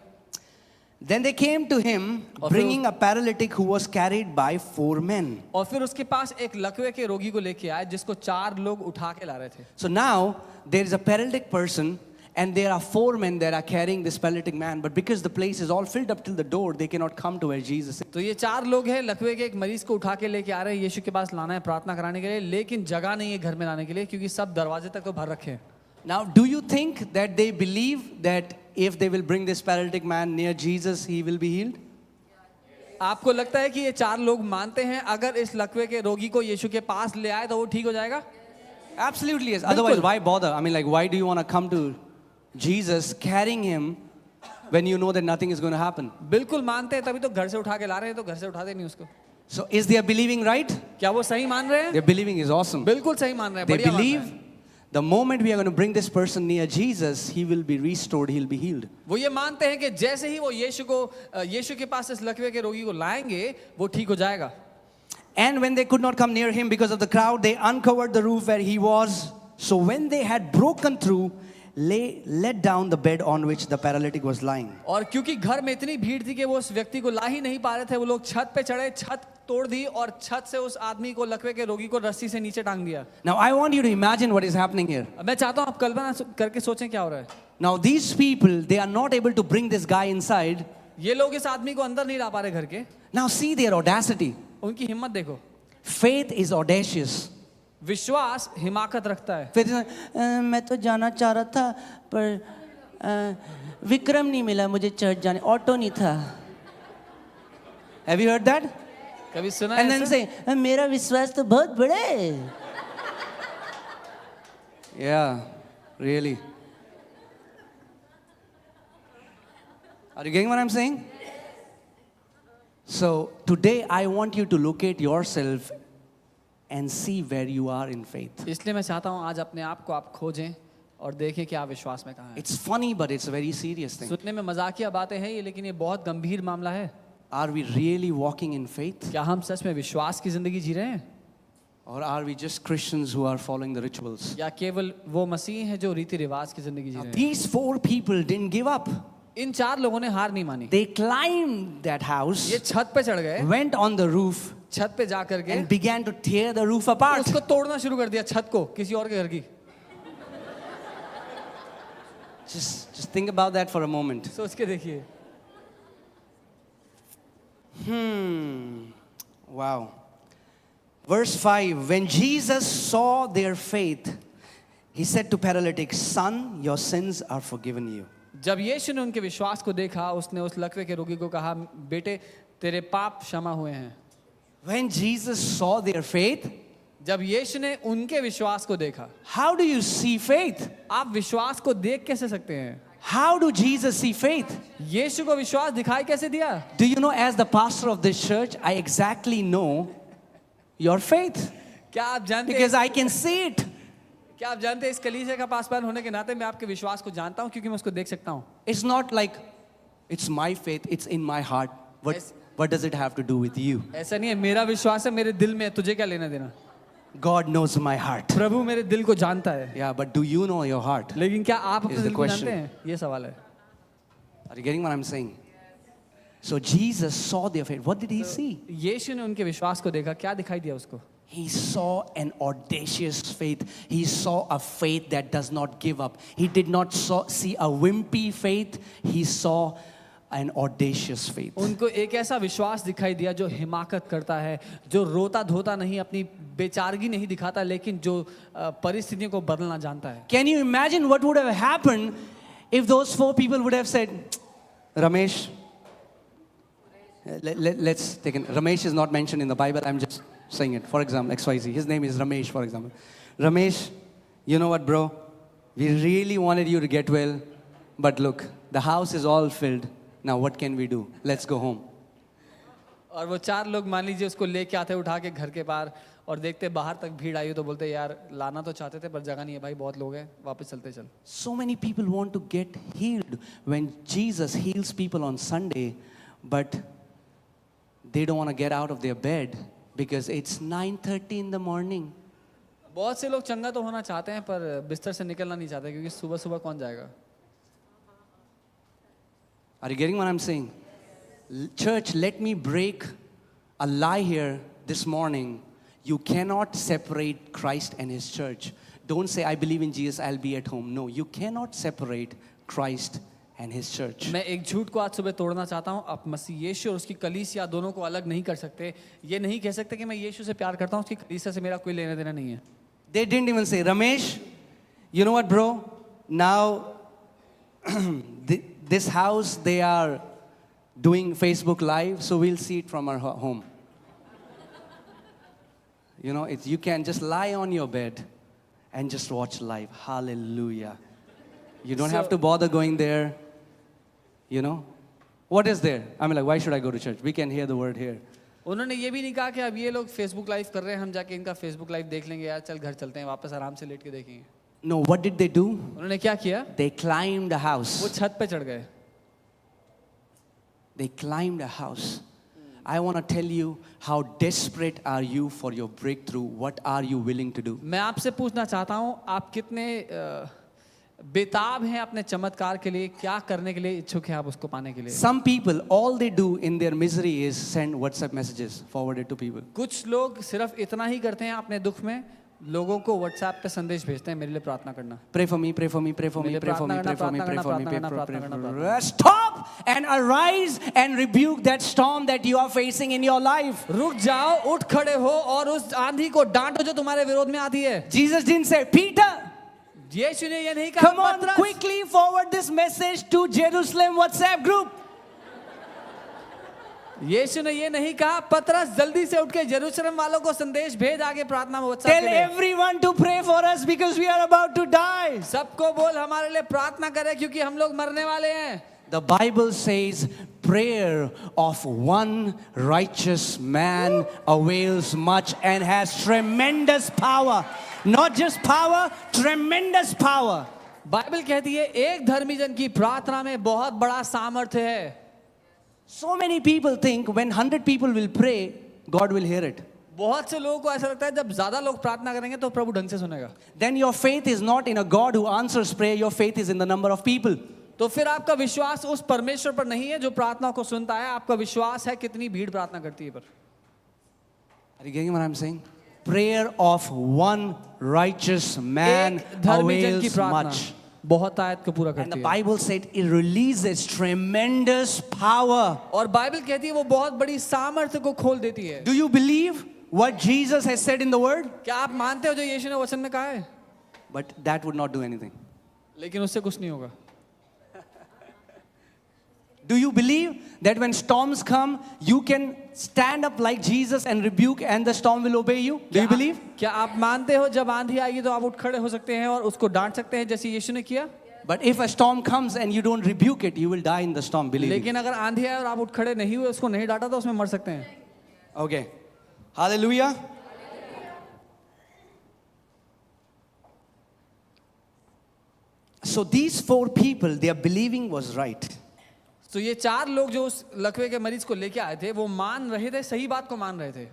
Then they came to him bringing a paralytic who was carried by 4 men. और फिर उसके पास एक लकवे के रोगी को लेके आए जिसको 4 लोग उठा के ला रहे थे. So now there is a paralytic person and there are 4 men that are carrying this paralytic man, but because the place is all filled up till the door, they cannot come to where Jesus is. तो ये 4 लोग हैं लकवे के एक मरीज को उठा के लेके आ रहे हैं यीशु के पास लाना है प्रार्थना कराने के लिए, लेकिन जगह नहीं है घर में लाने के लिए क्योंकि सब दरवाजे तक तो भर रखे हैं. Now, do you think that they believe that if they will bring this paralytic man near Jesus, he will be healed? आपको लगता है कि ये 4 लोग मानते हैं अगर इस लकवे के रोगी को यीशु के पास ले आए तो वो ठीक हो जाएगा? Absolutely yes. Otherwise, why bother? I mean, like, why do you want to come to Jesus carrying him when you know that nothing is going to happen? बिल्कुल मानते हैं, तभी तो घर से उठा के ला रहे हैं, तो घर से उठाते नहीं उसको. So, is their believing right? क्या वो सही मान रहे हैं? Their believing is awesome. बिल्कुल सही मान रहे हैं. They बढ़िया मान रहे believe हैं. the moment we are going to bring this person near Jesus, he will be restored, he'll be healed. वो ये मानते हैं कि जैसे ही वो यीशु के पास इस लकवे के रोगी को लाएंगे वो ठीक हो जाएगा. And when they could not come near him because of the crowd, they uncovered the roof where he was. So when they had broken through, let down the bed on which the paralytic was lying. और क्योंकि घर में इतनी भीड़ थी कि वो उस व्यक्ति को ला ही नहीं पा रहे थे, वो लोग छत पे चढ़े, छत तोड़ दी और छत से उस आदमी को लकवे के रोगी को रस्सी से नीचे टांग दिया. Now I want you to imagine what is happening here. मैं चाहता हूँ आप कल्पना करके सोचें क्या हो रहा है. Now these people, they are not able to bring this guy inside. ये लोग इस आदमी को अंदर नहीं ला पा रहे घर के. Now see their audacity. उनकी हिम्मत देखो. Faith is audacious. विश्वास हिमाकत रखता है। फिर मैं तो जाना चाह रहा था पर विक्रम नहीं मिला मुझे चर्च जाने, ऑटो नहीं था। Have you heard that? कभी सुना And है then ऐसा? say मेरा विश्वास तो बहुत बड़ा है। Yeah, really. Are you getting what I'm saying? So today I want you to locate yourself and see where you are in faith. इसलिए मैं चाहता हूँ आज अपने आप को आप खोजें और देखें कि आप विश्वास में कहाँ हैं। It's funny, but it's a very serious thing. सुनने में मजाकिया बातें हैं ये, लेकिन ये बहुत गंभीर मामला है। Are we really walking in faith? क्या हम सच में विश्वास की जिंदगी जी रहे हैं, Or are we just Christians who are following the rituals? या केवल वो मसीह हैं जो रीति रिवाज की जिंदगी जी Now, रहे हैं? these 4 people didn't give up. इन 4 लोगों ने हार नहीं मानी। They climbed that house, ये छत पे चढ़ गए, went on the roof, छत पे जा करके and began to tear the roof apart. उसको तोड़ना शुरू कर दिया, छत को, किसी और के घर की। Just think about that for a moment. सोच के देखिए। Wow. Verse 5, when Jesus saw their faith, he said to paralytic, son, your sins are forgiven you. जब यीशु ने उनके विश्वास को देखा, उसने उस लकवे के रोगी को कहा, बेटे तेरे पाप क्षमा हुए हैं। When Jesus saw their faith, जब यीशु ने उनके विश्वास को देखा, how do you see faith? आप विश्वास को देख कैसे सकते हैं? How do Jesus see faith? यीशु को विश्वास दिखाई कैसे दिया? Do you know, as the pastor of this church, I exactly know your faith क्या आप जानते हैं? because I can see it. क्या आप जानते हैं इस कलीसिया का पासवान होने के नाते मैं आपके विश्वास को जानता हूं, क्योंकि मैं उसको देख सकता हूं। It's not like it's my faith, it's in my heart. What does it have to do with you? ऐसा नहीं है, मेरा विश्वास है मेरे दिल में, तुझे क्या लेना देना? God knows my heart. प्रभु मेरे दिल को जानता है। Yeah, but do you know your heart? लेकिन क्या आप अपने Is the दिल को question. जानते हैं? ये सवाल है। Are you getting what I'm saying? So Jesus saw their faith. What did he see? यीशु ने उनके विश्वास को देखा, क्या दिखाई दिया उसको? He saw an audacious faith. He saw a faith that does not give up. He did not see a wimpy faith. He saw an audacious faith. उनको एक ऐसा विश्वास दिखाई दिया जो हिमाकत करता है, जो रोता धोता नहीं, अपनी बेचारगी नहीं दिखाता, लेकिन जो परिस्थितियों को बदलना जानता है। Can you imagine what would have happened if those 4 people would have said, Ramesh, let's take it. Ramesh is not mentioned in the Bible. I'm just saying it. For example, XYZ. His name is Ramesh, for example. Ramesh, you know what, bro? We really wanted you to get well, but look, the house is all filled. Now what can we do? Let's go home. और वो 4 लोग मान लीजिए उसको लेके आते उठा के घर के बाहर, और देखते बाहर तक भीड़ आई हो तो बोलते यार लाना तो चाहते थे पर जगह नहीं है भाई, बहुत लोग हैं, वापस चलते चल। So many people want to get healed when Jesus heals people on Sunday, but they don't want to get out of their bed because it's 9:30 in the morning. बहुत से लोग चंगा तो होना चाहते हैं पर बिस्तर से निकलना नहीं चाहते, क्योंकि सुबह सुबह कौन जाएगा? Are you getting what I'm saying? Church, let me break a lie here this morning. You cannot separate Christ and his church. Don't say, I believe in Jesus, I'll be at home. No, you cannot separate Christ and his church. मैं एक झूठ को आज सुबह तोड़ना चाहता हूँ। आप मसीह यीशु और उसकी कलीसिया दोनों को अलग नहीं कर सकते। ये नहीं कह सकते कि मैं यीशु से प्यार करता हूँ, उसकी कलीसिया से मेरा कोई लेना देना नहीं है। They didn't even say, Ramesh, you know what, bro? Now, this house, they are doing Facebook Live, so we'll see it from our home. You know, you can just lie on your bed and just watch live. Hallelujah. You don't have to bother going there. You know, what is there? I mean, like, why should I go to church? We can hear the word here. उन्होंने ये भी नहीं कहा कि अब ये लोग Facebook live कर रहे हैं, हम जाके इनका फेसबुक लाइव देख लेंगे, यार चल घर चलते हैं, वापस आराम से लेट के देखेंगे। No, what did they do? उन्होंने क्या किया? They climbed a house. वो छत पे चढ़ गए। They climbed a house. I want to tell you, how desperate are you for your breakthrough? What are you willing to do? मैं आपसे पूछना चाहता हूँ, आप कितने बेताब हैं अपने चमत्कार के लिए, क्या करने के लिए इच्छुक हैं आप उसको पाने के लिए? Some people, all they do in their misery is send WhatsApp messages forwarded to people. कुछ लोग सिर्फ इतना ही करते हैं अपने दुख में, लोगों को व्हाट्सएप पे संदेश भेजते हैं, मेरे लिए प्रार्थना करना। Pray for me, pray for me, pray for me, मेरे pray for me, प्रार्थना pray for me, करना, pray for me, pray प्रार्थना for me, करना, pray प्रार्थना for me. Stop and arise and rebuke that storm that you are facing in your life. रुक जाओ, उठ खड़े हो और उस आंधी को डांटो जो तुम्हारे विरोध में आती है। Jesus didn't say, Peter, यीशु ने ये नहीं कहा come on, पतरस, quickly forward this message to Jerusalem WhatsApp group. यीशु ने ये नहीं कहा पतरस जल्दी से उठ के यरूशलेम वालों को संदेश भेज आगे प्रार्थना में WhatsApp Tell के लिए। everyone to pray for us because we are about to die. सबको बोल हमारे लिए प्रार्थना करे क्योंकि हम लोग मरने वाले हैं। The Bible says, prayer of one righteous man avails much and has tremendous power. Not just power, tremendous power. Bible कहती है एक धर्मी जन की प्रार्थना में बहुत बड़ा सामर्थ्य है। So many people think when 100 people will pray, God will hear it. बहुत से लोगों को ऐसा लगता है जब ज्यादा लोग प्रार्थना करेंगे तो प्रभु ढंग से सुनेगा। Then your faith is not in a God who answers prayer, your faith is in the number of people. तो फिर आपका विश्वास उस परमेश्वर पर नहीं है जो प्रार्थना को सुनता है, आपका विश्वास है कितनी भीड़ प्रार्थना करती है पर। Are you getting what I'm saying? Prayer of one righteous man एक धर्मी जन की avails प्रार्थना much. बहुत आयत को पूरा And करती the है। Bible said it releases tremendous power. और बाइबल कहती है वो बहुत बड़ी सामर्थ्य को खोल देती है। Do you believe what Jesus has said in the word? क्या आप मानते हो जो यीशु ने वचन में कहा है? But that would not do anything. लेकिन उससे कुछ नहीं होगा। Do you believe that when storms come, you can stand up like Jesus and rebuke and the storm will obey you? Do you believe? क्या आप मानते हो जब आंधी आएगी तो आप उठ खड़े हो सकते हैं और उसको डांट सकते हैं जैसे यीशु ने किया? But if a storm comes and you don't rebuke it, you will die in the storm, believe me. लेकिन अगर आंधी आए और आप उठ खड़े नहीं हुए, उसको नहीं डांटा तो उसमें मर सकते हैं। Okay. Hallelujah. So these four people, their believing was right. तो ये चार लोग जो उस लकवे के मरीज को लेके आए थे वो मान रहे थे, सही बात को मान रहे थे।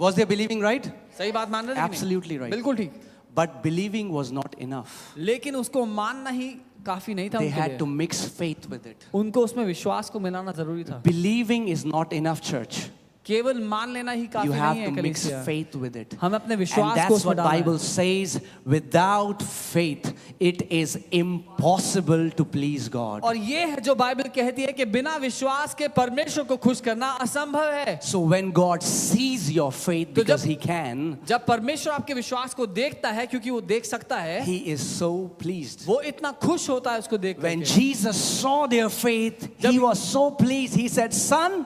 Was their believing right? सही बात मान रहे थे कि नहीं? Absolutely right. बिल्कुल ठीक। But believing was not enough. लेकिन उसको मानना ही काफी नहीं था They उनके had लिए। to mix faith with it. उनको उसमें विश्वास को मिलाना जरूरी था। Believing is not enough, church. केवल मान लेना ही काफी You नहीं have है to mix कलीसिया। faith with it. हम अपने And विश्वास को that's उसमें what डालना Bible है। says. Without faith, it is impossible to please God. और ये है जो बाइबल कहती है कि बिना विश्वास के परमेश्वर को खुश करना असंभव है। So when God sees your faith, तो because जब- He can, जब परमेश्वर आपके विश्वास को देखता है क्योंकि वो देख सकता है, He is so pleased. वो इतना खुश होता है उसको देख When करके। Jesus saw their faith, He जब- was so pleased. He said, Son,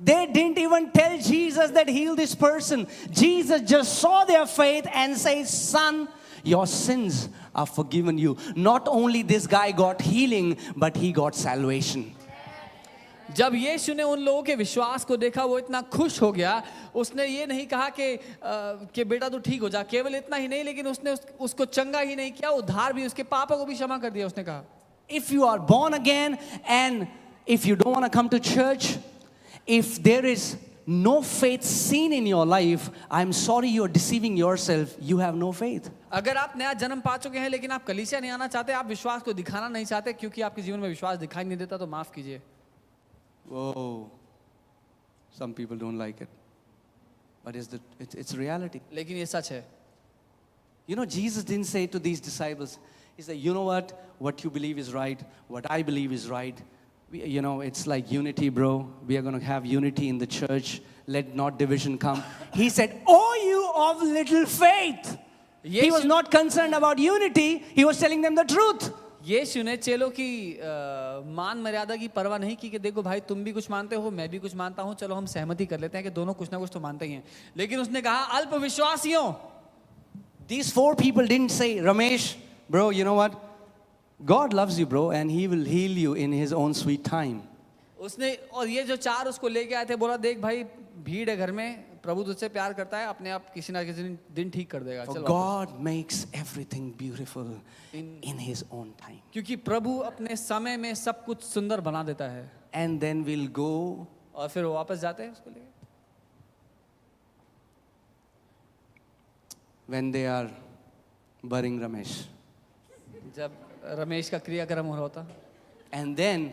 they didn't even tell Jesus that heal this person. Jesus just saw their faith and says, Son, your sins are forgiven you. Not only this guy got healing, but he got salvation. जब यीशु ने उन लोगों के विश्वास को देखा वो इतना खुश हो गया, उसने ये नहीं कहा कि बेटा तू ठीक हो जा, केवल इतना ही नहीं लेकिन उसने उसको चंगा ही नहीं किया, उद्धार भी, उसके पापों को भी क्षमा कर दिया। उसने कहा If you are born again and if you don't want to come to church, if there is no faith seen in your life, I'm sorry you're deceiving yourself. You have no faith. अगर आप नया जन्म पा चुके हैं लेकिन आप कलीसिया नहीं आना चाहते, आप विश्वास को दिखाना नहीं चाहते क्योंकि आपके जीवन में विश्वास दिखाई नहीं देता, तो माफ कीजिए। Whoa. Some people don't like it. But it's reality. लेकिन ये सच है। You know, Jesus didn't say to these disciples, He said, you know what you believe is right, what I believe is right. It's like unity, bro. We are going to have unity in the church. Let not division come. He said, oh, you of little faith. He was not concerned about unity. He was telling them the truth. यीशु ने चेलों की मान मर्यादा की परवाह नहीं की कि देखो भाई तुम भी कुछ मानते हो, मैं भी कुछ मानता हूँ, चलो हम सहमति कर लेते हैं कि दोनों कुछ ना कुछ तो मानते ही हैं। लेकिन उसने कहा अल्प विश्वासियों। These four people didn't say, Ramesh, bro, you know what? God loves you, bro, and He will heal you in His own sweet time. उसने और ये जो चार उसको लेके आए थे, बोला देख भाई भीड़ है घर में, प्रभु तुझसे प्यार करता है, अपने आप किसी ना किसी दिन ठीक कर देगा। For चल God makes everything beautiful in His own time. क्योंकि प्रभु अपने समय में सब कुछ सुंदर बना देता है। And then we'll go. और फिर वो वापस जाते हैं उसको लेके। When they are burying Ramesh. जब रमेश का क्रियाक्रम हो रहा होता, And then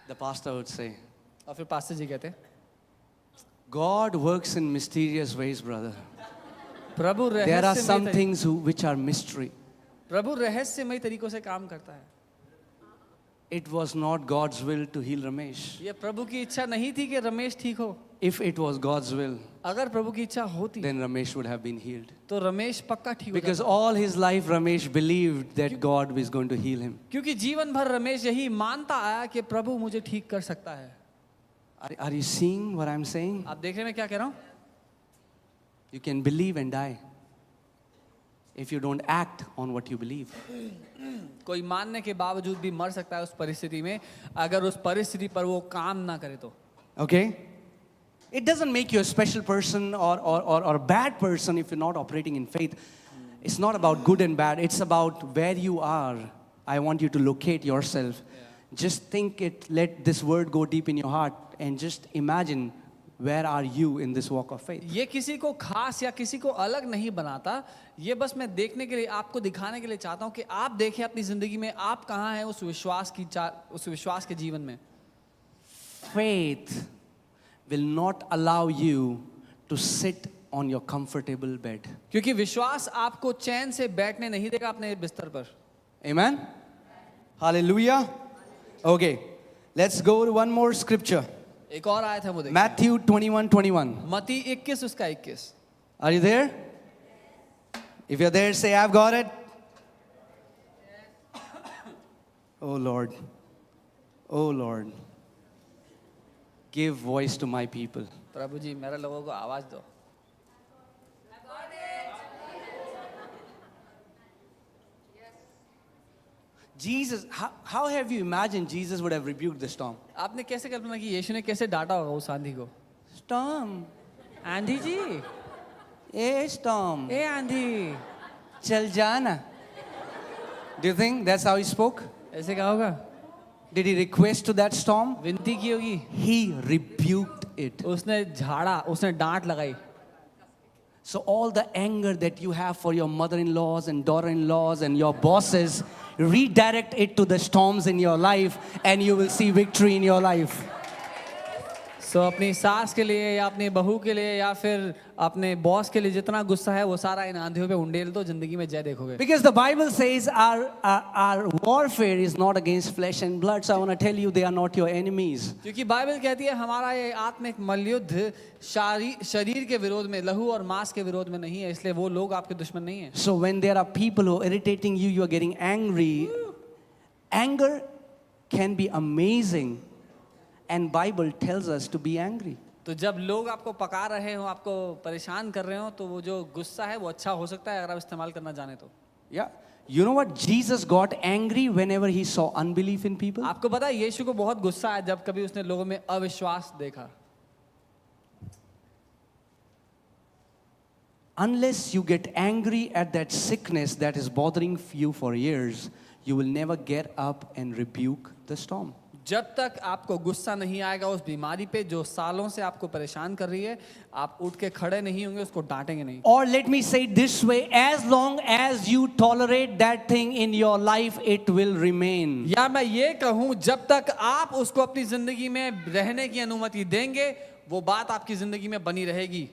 the pastor would say, और फिर पास्टर जी कहते God works in mysterious ways, brother. Prabhu There are some रहस्यमय things which are mystery. प्रभु रहस्यमय तरीकों से काम करता है। It was not God's will to heal Ramesh. ये प्रभु की इच्छा नहीं थी कि रमेश ठीक हो। If it was God's will, अगर प्रभु की इच्छा होती then Ramesh would have been healed. तो रमेश पक्का ठीक हो Because जाता। all his life Ramesh believed that God was going to heal him. क्योंकि जीवन भर रमेश यही मानता आया कि प्रभु मुझे ठीक कर सकता है। Are you seeing what I'm saying? आप देख रहे हैं मैं क्या कह रहा हूँ? You can believe and die if you don't act on what you believe. कोई मानने के बावजूद भी मर सकता है उस परिस्थिति में, अगर उस परिस्थिति पर वो काम ना करे तो। Okay? It doesn't make you a special person or a bad person if you're not operating in faith. It's not about good and bad. It's about where you are. I want you to locate yourself. Just think it, let this word go deep in your heart and just imagine where are you in this walk of faith. ये किसी को खास या किसी को अलग नहीं बनाता, ये बस मैं देखने के लिए, आपको दिखाने के लिए चाहता हूँ कि आप देखें अपनी जिंदगी में आप कहाँ हैं उस विश्वास के जीवन में। Faith will not allow you to sit on your comfortable bed. क्योंकि विश्वास आपको चैन से बैठने नहीं देगा अपने बिस्तर पर। Amen? Hallelujah. Okay, let's go to one more scripture. एक और आयत है वो देखिए। Matthew 21:21. मत्ती 21 उसका 21। Are you there? If you're there, say, I've got it. Oh Lord. Oh Lord. Give voice to my people. प्रभु जी मेरे लोगों को आवाज दो। Jesus, how have you imagined Jesus would have rebuked the storm? आपने कैसे कल्पना की यीशु ने कैसे डांटा होगा उस आंधी को? Storm. आंधी जी, Hey, storm. ए आंधी, Chal jana. Do you think that's how he spoke? ऐसे कहा होगा? Did he request to that storm? विनती की होगी। He rebuked it. उसने झाड़ा, उसने डांट लगाई। So all the anger that you have for your mother-in-laws and daughter-in-laws and your bosses, redirect it to the storms in your life and you will see victory in your life. सो अपनी सास के लिए या अपनी बहू के लिए या फिर अपने बॉस के लिए जितना गुस्सा है वो सारा इन आंधियों पे उंडेल दो, जिंदगी में जय देखोगे। Because the Bible says our warfare is not against flesh and blood. So I want to tell you, they are not your enemies. क्योंकि बाइबल कहती है हमारा ये आत्मिक मल्लयुद्ध शरीर के विरोध में, लहू और मांस के विरोध में नहीं है, इसलिए वो लोग आपके दुश्मन नहीं है। So when there are people who are irritating you, you are getting angry. Anger can be amazing. And Bible tells us to be angry. तो जब लोग आपको पका रहे हो, आपको परेशान कर रहे हो, तो वो जो गुस्सा है वो अच्छा हो सकता है अगर आप इस्तेमाल करना जाने तो। Yeah. You know what? Jesus got angry whenever he saw unbelief in people. आपको पता है यीशु को बहुत गुस्सा आया जब कभी उसने लोगों में अविश्वास देखा। Unless you get angry at that sickness that is bothering you for years, you will never get up and rebuke the storm. जब तक आपको गुस्सा नहीं आएगा उस बीमारी पे जो सालों से आपको परेशान कर रही है, आप उठ के खड़े नहीं होंगे, उसको डांटेंगे नहीं। Or let me say it this way, as long as you tolerate that thing in your life, it will remain. या मैं ये कहूँ, जब तक आप उसको अपनी जिंदगी में रहने की अनुमति देंगे, वो बात आपकी जिंदगी में बनी रहेगी।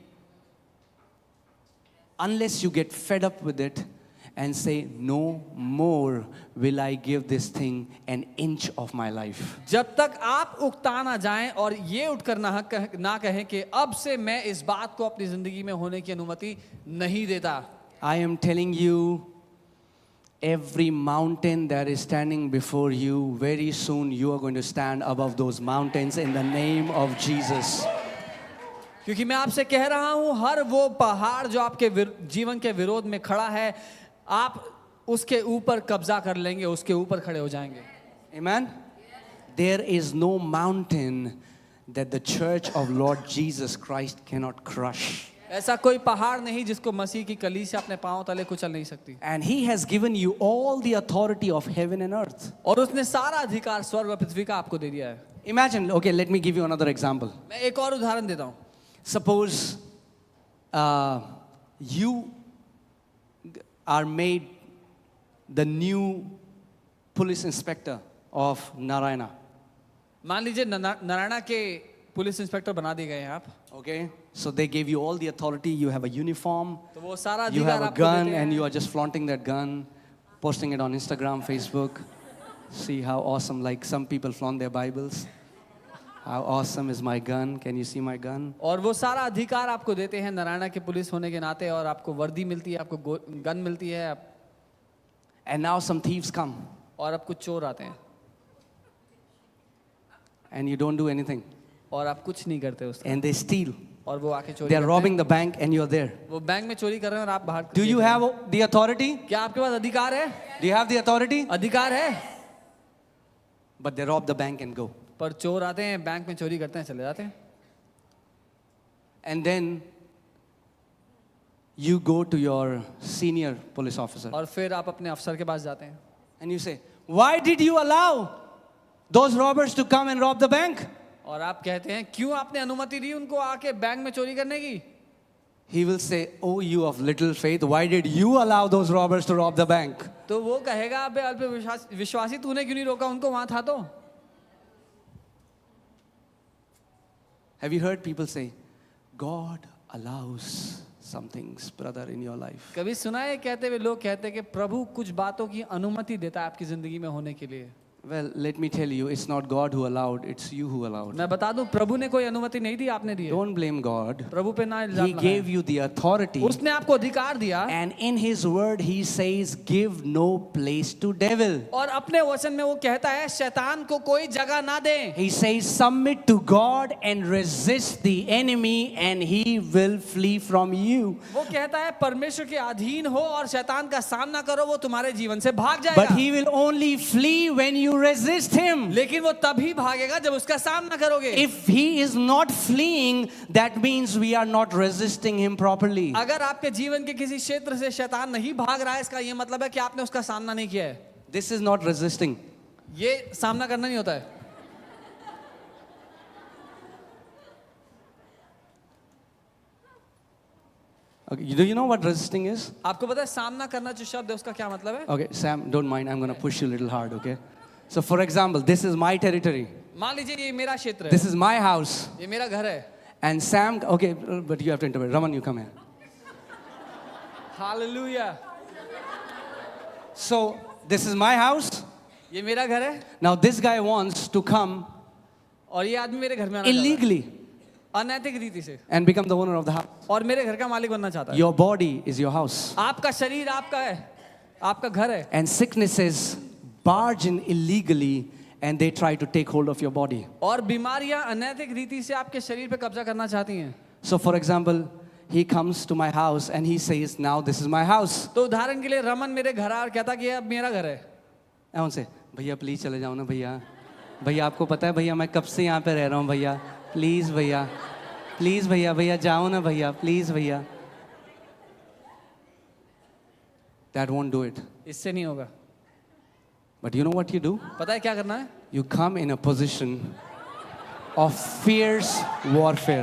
Unless you get fed up with it and say, no more will I give this thing an inch of my life. जब तक आप उकता ना जाएं और ये उठकर ना कहें कि अब से मैं इस बात को अपनी जिंदगी में होने की अनुमति नहीं देता। I am telling you, every mountain that is standing before you, very soon you are going to stand above those mountains in the name of Jesus. क्योंकि मैं आपसे कह रहा हूं, हर वो पहाड़ जो आपके जीवन के विरोध में खड़ा है, आप उसके ऊपर कब्जा कर लेंगे, उसके ऊपर खड़े हो जाएंगे। Amen? There is no mountain that the church of Lord Jesus Christ cannot crush. ऐसा कोई पहाड़ नहीं जिसको मसीह की कलीसिया अपने पांव तले कुचल नहीं सकती। And he has given you all the authority of heaven and earth. और उसने सारा अधिकार स्वर्ग और पृथ्वी का आपको दे दिया है। Imagine, okay, let me give you another example. मैं एक और उदाहरण देता हूं। Suppose you are made the new police inspector of Narayana. मान लीजिए नारायणा के पुलिस इंस्पेक्टर बना दिए गए हैं आप। Okay, so they gave you all the authority. You have a uniform, तो वो सारा you have अधिकार a आपको gun, देते and हैं। you are just flaunting that gun, posting it on Instagram, Facebook. See how awesome! Like some people flaunt their Bibles. How awesome is my gun? Can you see my gun? और वो सारा अधिकार आपको देते हैं नारायणा के police होने के नाते, और आपको वर्दी मिलती है, आपको गन मिलती है, And now some thieves come, और अब कुछ चोर आते हैं and you don't do anything, और आप कुछ नहीं करते उसका, and they steal. और वो आके चोरी They are करते robbing the bank, and you're there. हैं। वो बैंक में चोरी कर रहे हैं और आप बाहर Do you have the authority? क्या आपके पास अधिकार है? Do you have the authority? अधिकार है, But they rob the bank and go. पर चोर आते हैं, बैंक में चोरी करते हैं, चले जाते हैं। And then you go to your senior police officer और फिर आप अपने अफसर के पास जाते हैं and you say, why did you allow those robbers to come and rob the bank? और आप कहते हैं क्यों आपने अनुमति दी उनको आके बैंक में चोरी करने की? He will say, oh, you of little faith, why did you allow those robbers to rob the bank? तो वो कहेगा अबे अल्प विश्वासी तूने क्यों नहीं रोका उनको, वहां था तो। Have you heard people say, God allows some things, brother, in your life? कभी सुना है कहते हुए लोग कहते हैं कि प्रभु कुछ बातों की अनुमति देता है आपकी जिंदगी में होने के लिए? Well, let me tell you, it's not God who allowed, it's you who allowed. मैं बता दूं, प्रभु ने कोई अनुमति नहीं दी, आपने दी है। Don't blame God. प्रभु पे ना इल्जाम He लगाएं। gave you the authority, उसने आपको अधिकार दिया, and in His word He says, give no place to devil. और अपने वचन में वो कहता है शैतान को कोई जगह ना दे। He says, submit to God and resist the enemy, and he will flee from you. वो कहता है परमेश्वर के अधीन हो और शैतान का सामना करो, वो तुम्हारे जीवन से भाग But जाएगा। he will only flee when you resist him. लेकिन वो तभी भागेगा जब उसका सामना करोगे। If he is not fleeing, that means we are not resisting him properly. अगर आपके जीवन के किसी क्षेत्र से शैतान नहीं भाग रहा है, इसका ये मतलब है कि आपने उसका सामना नहीं किया है। This is not resisting. ये सामना करना नहीं होता है। Okay, do you know what resisting is? आपको पता है सामना करना जो शब्द है उसका क्या मतलब है? Okay, Sam, don't mind. I'm going to push you a little hard, okay? So, for example, this is my territory. मान लीजिए ये मेरा क्षेत्र है, This is my house. ये मेरा घर है। And Sam, okay, but you have to interpret. Raman, you come here. Hallelujah. So, this is my house. ये मेरा घर है Now, this guy wants to come और ये आदमी मेरे घर में आना चाहता है, illegally अनैतिक रीति से, and become the owner of the house. और मेरे घर का मालिक बनना चाहता है। Your body is your house. आपका शरीर आपका है, आपका घर है, And sicknesses barge in illegally and they try to take hold of your body. और बीमारियां अनैतिक रीति से आपके शरीर पे कब्जा करना चाहती हैं। So, for example, he comes to my house and he says, now this is my house. तो उदाहरण के लिए रमन मेरे घर आया और कहता कि ये अब मेरा घर है। I won't say, भैया प्लीज चले जाओ ना भैया, भैया आपको पता है भैया मैं कब से यहाँ पे रह रहा हूँ भैया, प्लीज भैया भैया जाओ ना भैया, प्लीज भैया. That won't do it. इससे नहीं होगा। But you know what you do? पता है क्या करना है? You come in a position of fierce warfare.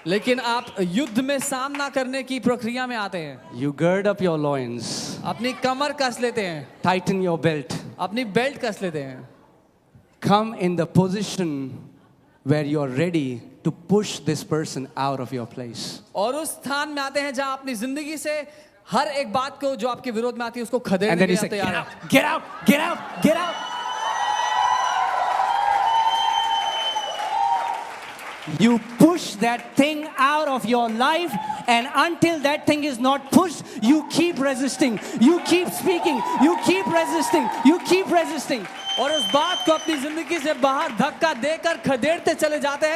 लेकिन आप युद्ध में सामना करने की प्रक्रिया में आते हैं। You gird up your loins, अपनी कमर कस लेते हैं, tighten your belt, अपनी बेल्ट कस लेते हैं, come in the position where you are ready to push this person out of your place. और उस स्थान में आते हैं जहां अपनी जिंदगी से हर एक बात को जो आपके विरोध में आती है उसको And खदेड़ने then के you लिए say, आप get तैयार out, हैं। get out, get out, get out. You push that thing out of your life, and until that thing is not pushed, you keep resisting. You keep speaking. You keep resisting. You keep resisting. और उस बात को अपनी जिंदगी से बाहर धक्का देकर खदेड़ते चले जाते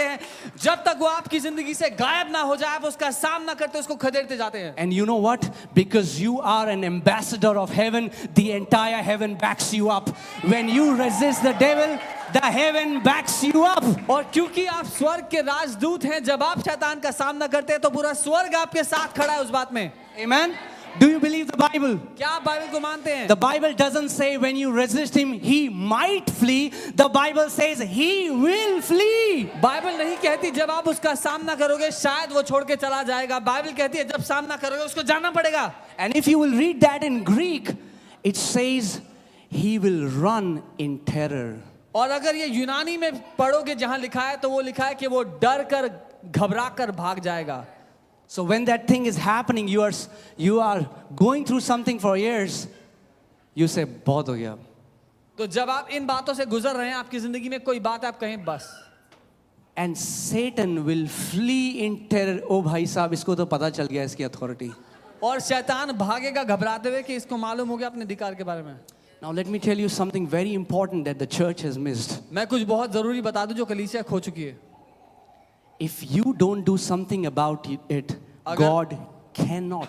हैं जब तक वो आपकी जिंदगी से गायब ना हो जाए, आप उसका सामना करते उसको खदेड़ते जाते हैं। And you know what? Because you are an ambassador of heaven, the entire heaven backs you up. When you resist the devil, the heaven backs you up. और क्योंकि आप स्वर्ग के राजदूत हैं, जब आप शैतान का सामना करते हैं तो पूरा स्वर्ग आपके साथ खड़ा है उस बात में। Amen? Do you believe the Bible? क्या आप बाइबल को मानते हैं? The Bible doesn't say when you resist him, he might flee. The Bible says he will flee. Bible नहीं कहती जब आप उसका सामना करोगे शायद वो छोड़ के चला जाएगा। बाइबल कहती है जब सामना करोगे उसको जाना पड़ेगा। And if you will read that in Greek, it says he will run in terror. और अगर ये यूनानी में पढ़ोगे जहां लिखा है तो वो लिखा है कि वो डर कर घबरा कर भाग जाएगा. So when that thing is happening, you are going through something for years, you say, बहुत हो गया. तो जब आप इन बातों से गुजर रहे हैं, आपकी जिंदगी में कोई बात आप कहें बस. And Satan will flee in terror. Oh भाई साहब, इसको तो पता चल गया इसकी authority. और शैतान भागेगा घबराते हुए कि इसको मालूम हो गया अपने अधिकार के बारे में. Now let me tell you something very important that the church has missed. मैं कुछ बहुत जरूरी बता दूं जो कलीसिया खो चुकी है. If you don't do something about it, God cannot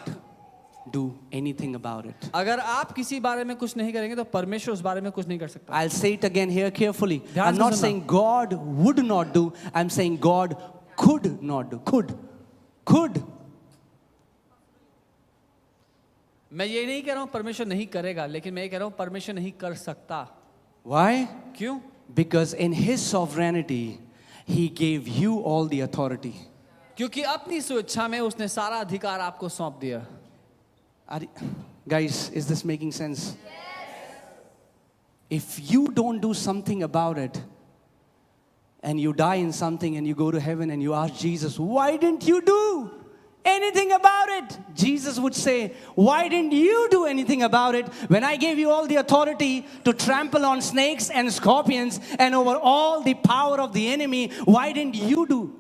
do anything about it. अगर आप किसी बारे में कुछ नहीं करेंगे तो परमेश्वर उस बारे में कुछ नहीं कर सकता. I'll say it again here carefully. ध्यान I'm से not सुनना. saying God would not do. I'm saying God could not do. Could. मैं ये नहीं कह रहा हूं परमेश्वर नहीं करेगा, लेकिन मैं ये कह रहा हूं परमेश्वर नहीं कर सकता. Why? क्यों? Because in His sovereignty, He gave you all the authority. क्योंकि अपनी स्वेच्छा में उसने सारा अधिकार आपको सौंप दिया. Guys, is this making sense? If you don't do something about it, and you die in something and you go to heaven and you ask Jesus, why didn't you do anything about it? Jesus would say, why didn't you do anything about it when I gave you all the authority to trample on snakes and scorpions and over all the power of the enemy? Why didn't you do?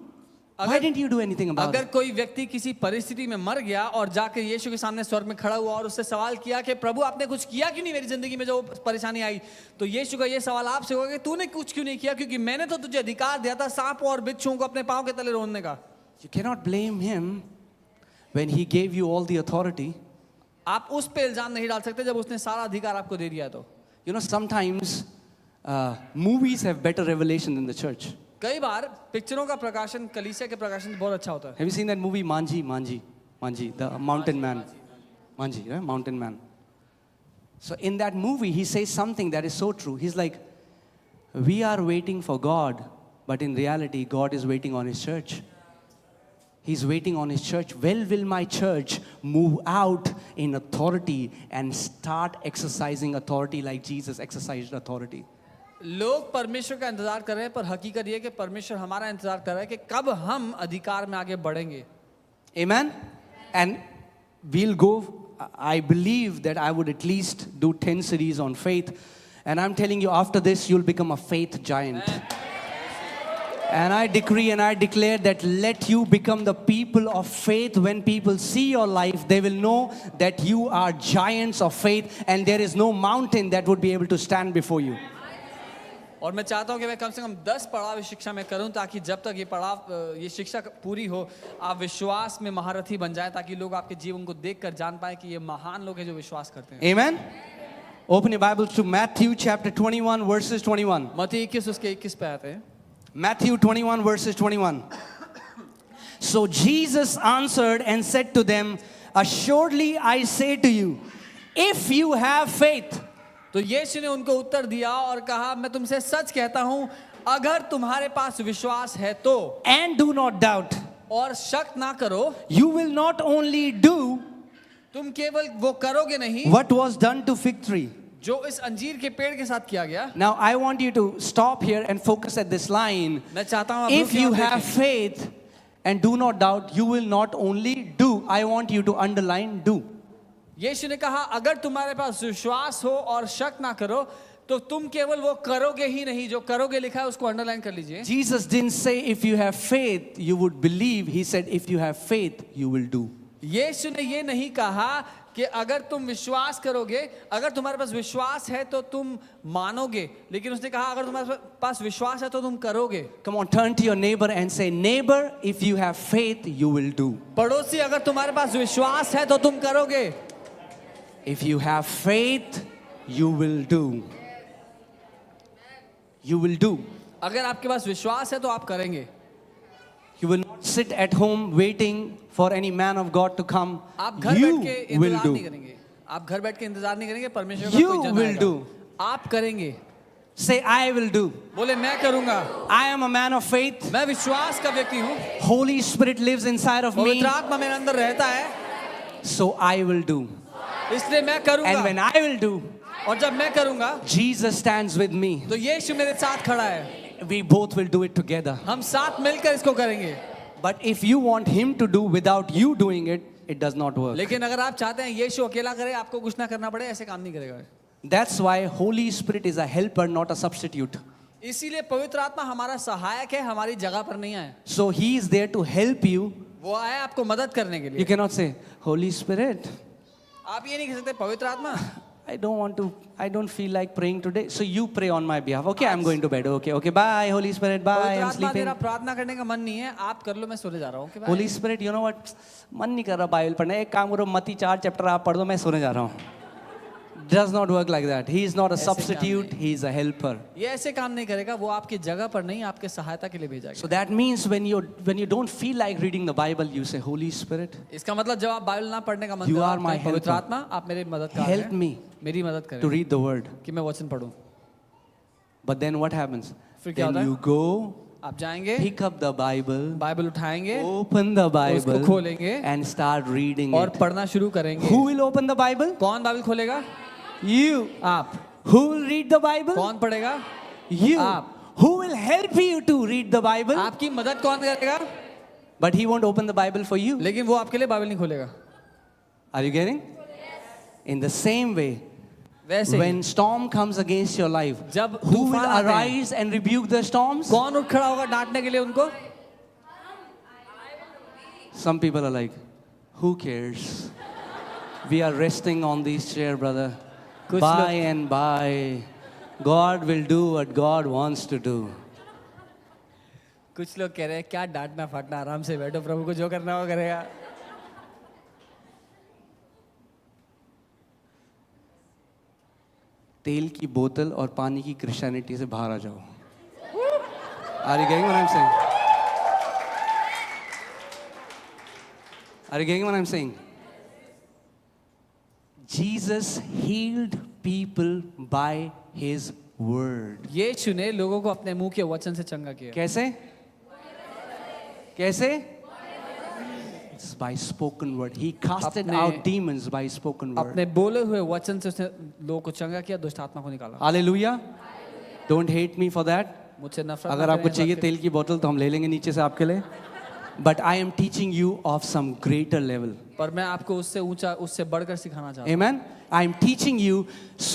Why didn't you do anything about अगर it? कोई व्यक्ति किसी परिस्थिति में मर गया और जाकर यीशु के सामने स्वर्ग में खड़ा हुआ और उससे सवाल किया कि प्रभु आपने कुछ किया क्यों नहीं मेरी जिंदगी में जो परेशानी आई, तो यीशु का ये सवाल आपसे होगा कि तूने कुछ क्यों नहीं किया, क्योंकि मैंने तो तुझे अधिकार दिया था सांप और बिच्छुओं को अपने पांव के तले रोंदने का. You cannot blame him when he gave you all the authority. आप उस पे इल्जाम नहीं डाल सकते जब उसने सारा अधिकार आपको दे दिया. तो You know, sometimes movies have better revelation than the church. कई बार पिक्चरों का प्रकाशन कलीसिया के प्रकाशन से बहुत अच्छा होता है. Have you seen that movie Manji, the mountain man? Manji, right? Mountain man. So in that movie, he says something that is so true. He's like, we are waiting for God, but in reality, God is waiting on His church. He's waiting on His church. Well, will my church move out in authority and start exercising authority like Jesus exercised authority? लोग परमेश्वर का इंतजार कर रहे हैं, पर हकीकत ये कि परमेश्वर हमारा इंतजार कर रहा है कि कब हम अधिकार में आगे बढ़ेंगे. Amen? And we'll go, I believe that I would at least do 10 series on faith. And I'm telling you, after this, you'll become a faith giant. And I decree and I declare that let you become the people of faith. When people see your life, they will know that you are giants of faith and there is no mountain that would be able to stand before you. और मैं चाहता हूं कि मैं कम से कम 10 पड़ाव इस शिक्षा में करूं, ताकि जब तक ये शिक्षा पूरी हो आप विश्वास में महारथी बन जाएं, ताकि लोग आपके जीवन को देखकर जान पाएं कि ये महान लोग हैं जो विश्वास करते हैं. Amen? Open your Bibles to Matthew chapter 21 verses 21. मत्ती 21 उसके 21 पे आते हैं. Matthew 21 verses 21. So Jesus answered and said to them, assuredly I say to you, if you have faith. तो यीशु ने उनको उत्तर दिया और कहा, मैं तुमसे सच कहता हूं, अगर तुम्हारे पास विश्वास है तो, And do not doubt. और शक ना करो, You will not only do तुम केवल वो करोगे नहीं what was done to fig tree. जो इस अंजीर के पेड़ के साथ किया गया. Now I want you to stop here and focus at this line. मैं चाहता हूं आप If रुकिए you और have देखें. faith and do not doubt, you will not only do. I want you to underline do. यीशु ने कहा, अगर तुम्हारे पास विश्वास हो और शक ना करो तो तुम केवल वो करोगे ही नहीं, जो करोगे लिखा है उसको अंडरलाइन कर लीजिए. Jesus didn't say if you have faith you would believe. He said if you have faith you will do. यीशु ने ये नहीं कहा कि अगर तुम विश्वास करोगे, अगर तुम्हारे पास विश्वास है तो तुम मानोगे, लेकिन उसने कहा अगर तुम्हारे पास विश्वास है तो तुम करोगे. Come on, turn to your neighbor and say, neighbor, if you have faith you will do. पड़ोसी, अगर तुम्हारे पास विश्वास है तो तुम करोगे. If you have faith you will do. You will do. अगर आपके पास विश्वास है तो आप करेंगे. You will not sit at home waiting for any man of God to come. आप घर You बैठ के will इंतजार नहीं do. करेंगे. आप घर बैठ के इंतजार नहीं करेंगे परमेश्वर का You कोई जन will आएगा. do. आप करेंगे. Say, I will do. बोले मैं करूंगा. I am a man of faith. मैं विश्वास का व्यक्ति हूँ. Holy Spirit lives inside of me. पवित्र आत्मा मेरे अंदर रहता है, So I will do. इसलिए मैं And करूंगा. when I will do, और जब मैं करूंगा Jesus stands with me. तो यीशु मेरे साथ खड़ा है, We both will do it together. हम साथ मिलकर इसको करेंगे। But if you want him to do without you doing it, it does not work. लेकिन अगर आप चाहते हैं यीशु अकेला करे, आपको कुछ ना करना पड़े, ऐसे काम नहीं करेगा। That's why Holy Spirit is a helper, not a substitute. इसीलिए पवित्र आत्मा हमारा सहायक है, हमारी जगह पर नहीं आए। So he is there to help you. वो आया आपको मदद करने के You लिए। cannot say, Holy Spirit, आप ये नहीं कह सकते पवित्र आत्मा I don't feel like praying today. So you pray on my behalf. Okay, I'm going to bed. Okay, bye, Holy Spirit, bye, पवित्र I'm आत्मा sleeping. मेरा प्रार्थना करने का मन नहीं है, आप कर लो, मैं सोने जा रहा हूँ। Okay, bye। Holy Spirit, you know what? मन नहीं कर रहा बाइबल पढ़ना। एक काम करो, मत्ती 4 चैप्टर आप पढ़ दो, मैं सोने जा रहा हूँ. Does not work like that. He is not a ऐसे काम substitute. He is a helper. ये ऐसे काम नहीं करेगा, वो आपकी जगह पर नहीं, आपके सहायता के लिए भेजा So गया। that means when you don't feel like reading the Bible, you say, Holy Spirit, इसका मतलब जब आप बाइबल ना पढ़ने का मन You करे, are आप my कहें, पवित्र helper. आत्मा आप मेरे मददगार help हैं, me मेरी मदद to करें read the word. कि मैं वचन पढूं। But then what happens? फिर क्या Then होता है? you go, आप जाएंगे, pick up the Bible, Bible उठाएंगे open the उसको Bible, खोलेंगे and start reading और it. पढ़ना शुरू करेंगे। Who will open the Bible? कौन बाइबल खोलेगा? You. आप। Who will read the Bible? कौन पढ़ेगा? You. आप। Who will help you to read the Bible? आपकी मदद कौन करेगा? But he won't open the Bible for you. लेकिन वो आपके लिए बाइबल नहीं खोलेगा। Are you getting? In the same way, वैसे when storm comes against your life, जब who will तूफान आते हैं, arise and rebuke the storms? कौन उठ खड़ा होगा डांटने के लिए उनको? Some people are like, who cares? We are resting on this chair, brother. कुछ By लोग- and by, God will do what God wants to do. कुछ लोग कह रहे हैं क्या डांटना फाटना, आराम से बैठो, प्रभु को जो करना वो करेगा। तेल की बोतल और पानी की क्रिश्चियनिटी से बाहर आ जाओ. Are you getting what I'm saying? Are you getting what I'm saying? Jesus healed people by his word. यीशु ने लोगों को अपने मुंह के वचन से चंगा किया। कैसे? कैसे? It's by spoken word. He casted अपने- out demons by spoken word. अपने बोले हुए वचन से उसने लोगों को चंगा किया, दुष्ट आत्मा को निकाला। Hallelujah. Don't hate me for that. मुझसे नफरत अगर ना आपको करें, चाहिए बात तेल की बोतल तो हम ले लेंगे नीचे से आपके लिए. But I am teaching you of some greater level. करें। पर मैं आपको उससे ऊंचा, उससे बढ़कर सिखाना चाहता हूँ। Amen. I am teaching you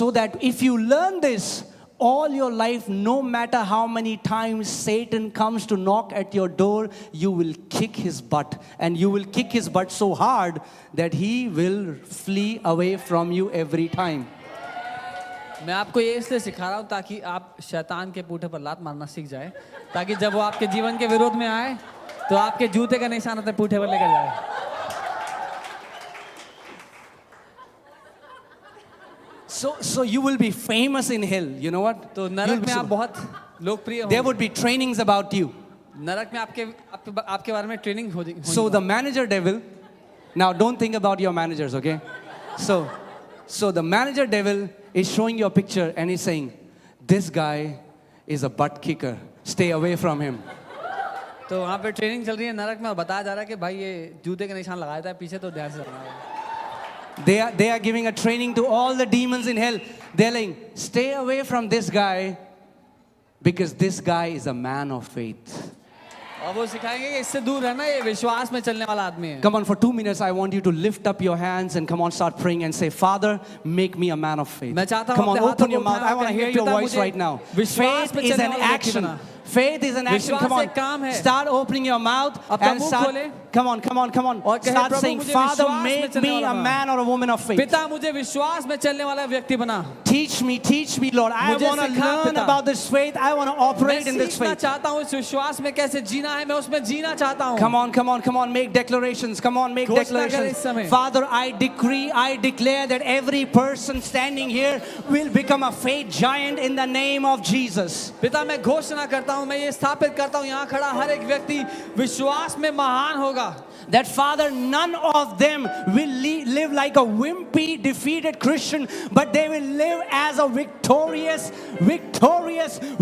so that if you learn this all your life, no matter how many times Satan comes to knock at your door, you will kick his butt. And you will kick his butt so hard that he will flee away from you every time. मैं आपको ये इसलिए सिखा रहा हूँ ताकि आप शैतान के पूठे पर लात मारना सीख जाए, ताकि जब वो आपके जीवन के विरोध में आए तो आपके जूते का निशान अपने पूठे पर लेकर जाए। So you will be famous in hell. You know what? तो You'll नरक be में so- आप बहुत लोकप्रिय There होंगे। would be trainings about you. नरक में आपके बारे में ट्रेनिंग होगी। So the manager devil, now don't think about your managers, okay? So the manager devil is showing you a picture and he's saying, this guy is a butt kicker. Stay away from him. तो वहाँ पे training चल रही है नरक में और बताया जा रहा है कि भाई ये जूते का निशान लगाया था पीछे, तो ध्यान से रखना है। They are giving a training to all the demons in hell. They're like, stay away from this guy because this guy is a man of faith. और वो सिखाएंगे कि इससे दूर रहना, ये विश्वास में चलने वाला आदमी है। Come on, for 2 minutes, I want you to lift up your hands and come on, start praying and say, Father, make me a man of faith. मैं चाहता हूँ Come on, अपने open हाथों your को mouth. I उठाएं want to और hear कहेंगे, your पिता, voice मुझे right now. विश्वास Faith में is चलने an वाला व्यक्ति action. बना। Faith is an action. विश्वास Come on, एक काम है। start opening your mouth अपना and मुंह start. खोले। Come on. और कहे, Start प्रभु, saying, मुझे Father, विश्वास में make चलने me वाला a बना। man or a woman of faith. पिता मुझे विश्वास में चलने वाला व्यक्ति बना। Teach me, Lord. I मुझे want to सिखा, learn पिता। about this faith. I want to मैं operate in this सीखना faith. चाहता हूँ इस विश्वास में कैसे जीना है, मैं उसमें जीना चाहता हूँ। Come on, make declarations. Come on, make घोषणा करें declarations. इस समय। Father, I decree, I declare that every person standing here will become a faith giant in the name of Jesus. पिता मैं घोषणा करता हूँ, मैं ये स्थापित करता हूँ, यहाँ खड़ा हर एक व्यक्ति विश्वास में महान होगा। That Father, none of them will live like a wimpy, defeated Christian, but they will live as a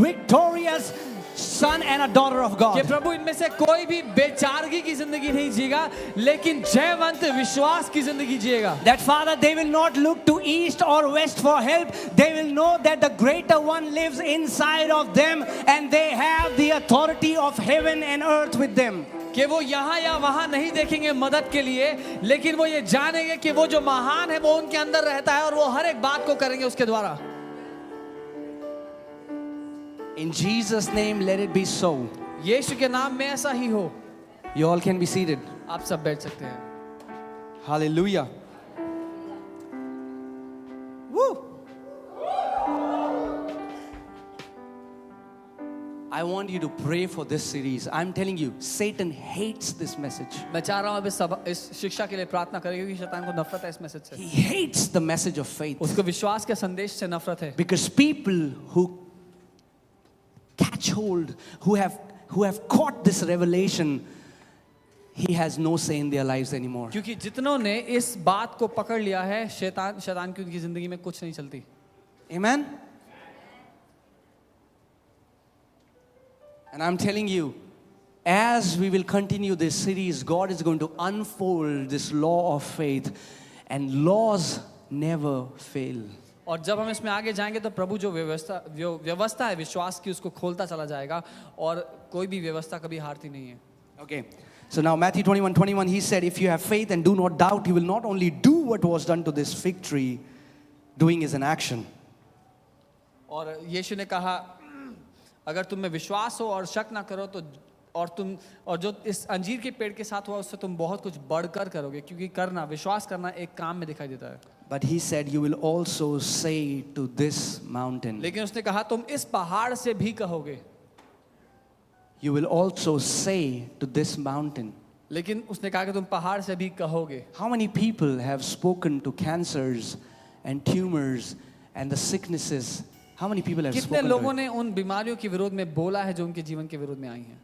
victorious son and a daughter of कि God. प्रभु इनमें से कोई भी बेचारगी की जिंदगी नहीं जिएगा, लेकिन जयवंत विश्वास की जिंदगी जिएगा। That Father, they will not look to east or west for help. They will know that the greater one lives inside of them and they have the authority of heaven and earth with them. कि वो यहाँ या वहाँ नहीं देखेंगे मदद के लिए, लेकिन वो ये जानेंगे कि वो जो महान है वो उनके अंदर रहता है और वो हर एक बात को करेंगे उसके द्वारा। In Jesus' name, let it be so. यीशु के नाम में ऐसा ही हो। You all can be seated. आप सब बैठ सकते हैं। Hallelujah. Woo! I want you to pray for this series. I'm telling you, Satan hates this message. मैं चाह रहा हूँ अब इस शिक्षा के लिए प्रार्थना करें, क्योंकि शैतान को नफरत है इस मैसेज से। He hates the message of faith. उसको विश्वास के संदेश से नफरत है। Because people who catch hold, who have caught this revelation, he has no say in their lives anymore. क्योंकि जितनों ने इस बात को पकड़ लिया है, शैतान की उनकी जिंदगी में कुछ नहीं चलती। Amen? And I'm telling you, as we will continue this series, God is going to unfold this law of faith, and laws never fail. और जब हम इसमें आगे जाएंगे तो प्रभु जो व्यवस्था है विश्वास की, उसको खोलता चला जाएगा और कोई भी व्यवस्था कभी हारती नहीं है। Okay. So now Matthew 21:21, he said, if you have faith and do not doubt, you will not only do what was done to this fig tree, doing is an action. और यीशु ने कहा, अगर तुम में विश्वास हो और शक ना करो तो और जो इस अंजीर के पेड़ के साथ हुआ उससे तुम बहुत कुछ बढ़कर करोगे, क्योंकि विश्वास करना एक काम में दिखाई देता है। But he said, you will also say to this mountain. लेकिन उसने कहा तुम इस पहाड़ से भी कहोगे। You will also say to this mountain. लेकिन उसने कहा कि तुम पहाड़ से भी कहोगे। How many people have spoken to cancers and tumors and the sicknesses? How many people have कितने spoken to लोगों it? ने उन बीमारियों के विरोध में बोला है जो उनके जीवन के विरोध में आई हैं?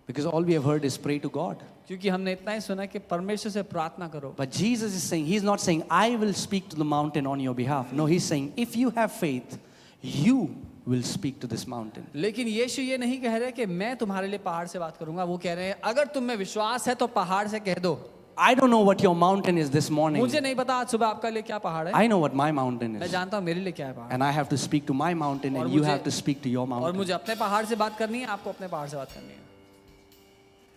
Because all we have heard is pray to God. क्योंकि हमने इतना ही सुना कि परमेश्वर से प्रार्थना करो। But Jesus is saying, he's not saying, I will speak to the mountain on your behalf. No, he's saying, if you have faith, you will speak to this mountain. लेकिन यीशु ये नहीं कह रहे कि मैं तुम्हारे लिए पहाड़ से बात करूंगा, वो कह रहे हैं अगर तुम में विश्वास है तो पहाड़ से कह दो। I don't know what your mountain is this morning. मुझे नहीं पता आज सुबह आपका लिए क्या पहाड़ है। I know what my mountain मैं is. जानता हूँ मेरे लिए क्या है पहाड़। And I have to speak to my mountain and you have to speak to your और mountain. मुझे अपने पहाड़ से बात करनी है, आपको अपने पहाड़ से बात करनी है।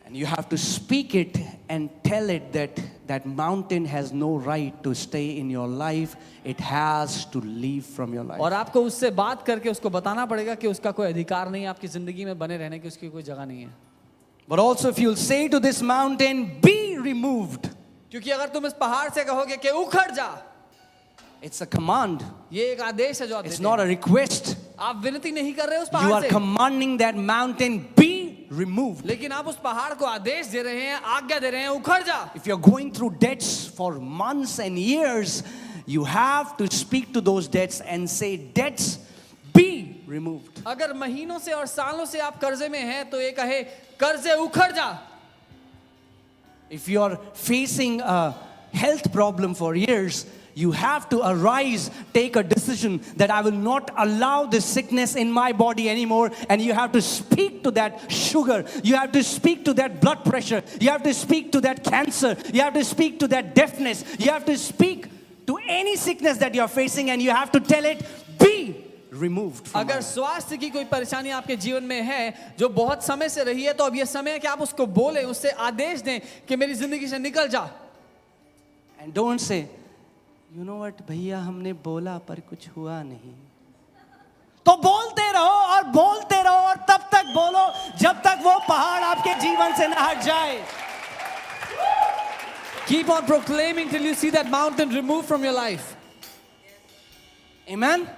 And you have to speak it and tell it that that mountain has no right to stay in your life. It has to leave from your life. और आपको उससे बात करके उसको बताना पड़ेगा कि उसका कोई अधिकार नहीं है आपकी जिंदगी में बने रहने की, उसकी कोई जगह नहीं है। But also if you'll say to this mountain, be removed. क्योंकि अगर तुम इस पहाड़ से कहोगे कि उखड़ जा, It's a command. ये एक आदेश है जो आप It's देते not हैं। a request. आप विनती नहीं कर रहे उस You पहाड़ are से, commanding that mountain be removed. लेकिन आप उस पहाड़ को आदेश दे रहे हैं, आज्ञा दे रहे हैं, उखड़ जा। If you're going through debts for months and years, you have to speak to those debts and say, debts be removed. अगर महीनों से और सालों से आप कर्जे में हैं तो ये कहे कर्जे उखड़ जा। If you're facing a health problem for years, you have to arise, take a decision that I will not allow this sickness in my body anymore. And you have to speak to that sugar. You have to speak to that blood pressure. You have to speak to that cancer. You have to speak to that deafness. You have to speak to any sickness that you're facing and you have to tell it, be removed from अगर my life. स्वास्थ्य की कोई परेशानी आपके जीवन में है जो बहुत समय से रही है, तो अब ये समय है कि आप उसको बोलें, उससे आदेश दें कि मेरी जिंदगी से निकल जा। And don't say, you know what, भैया हमने बोला पर कुछ हुआ नहीं। तो बोलते रहो और तब तक बोलो जब तक वो पहाड़ आपके जीवन से ना हट जाए। Keep on proclaiming till you see that mountain removed from your life. Amen?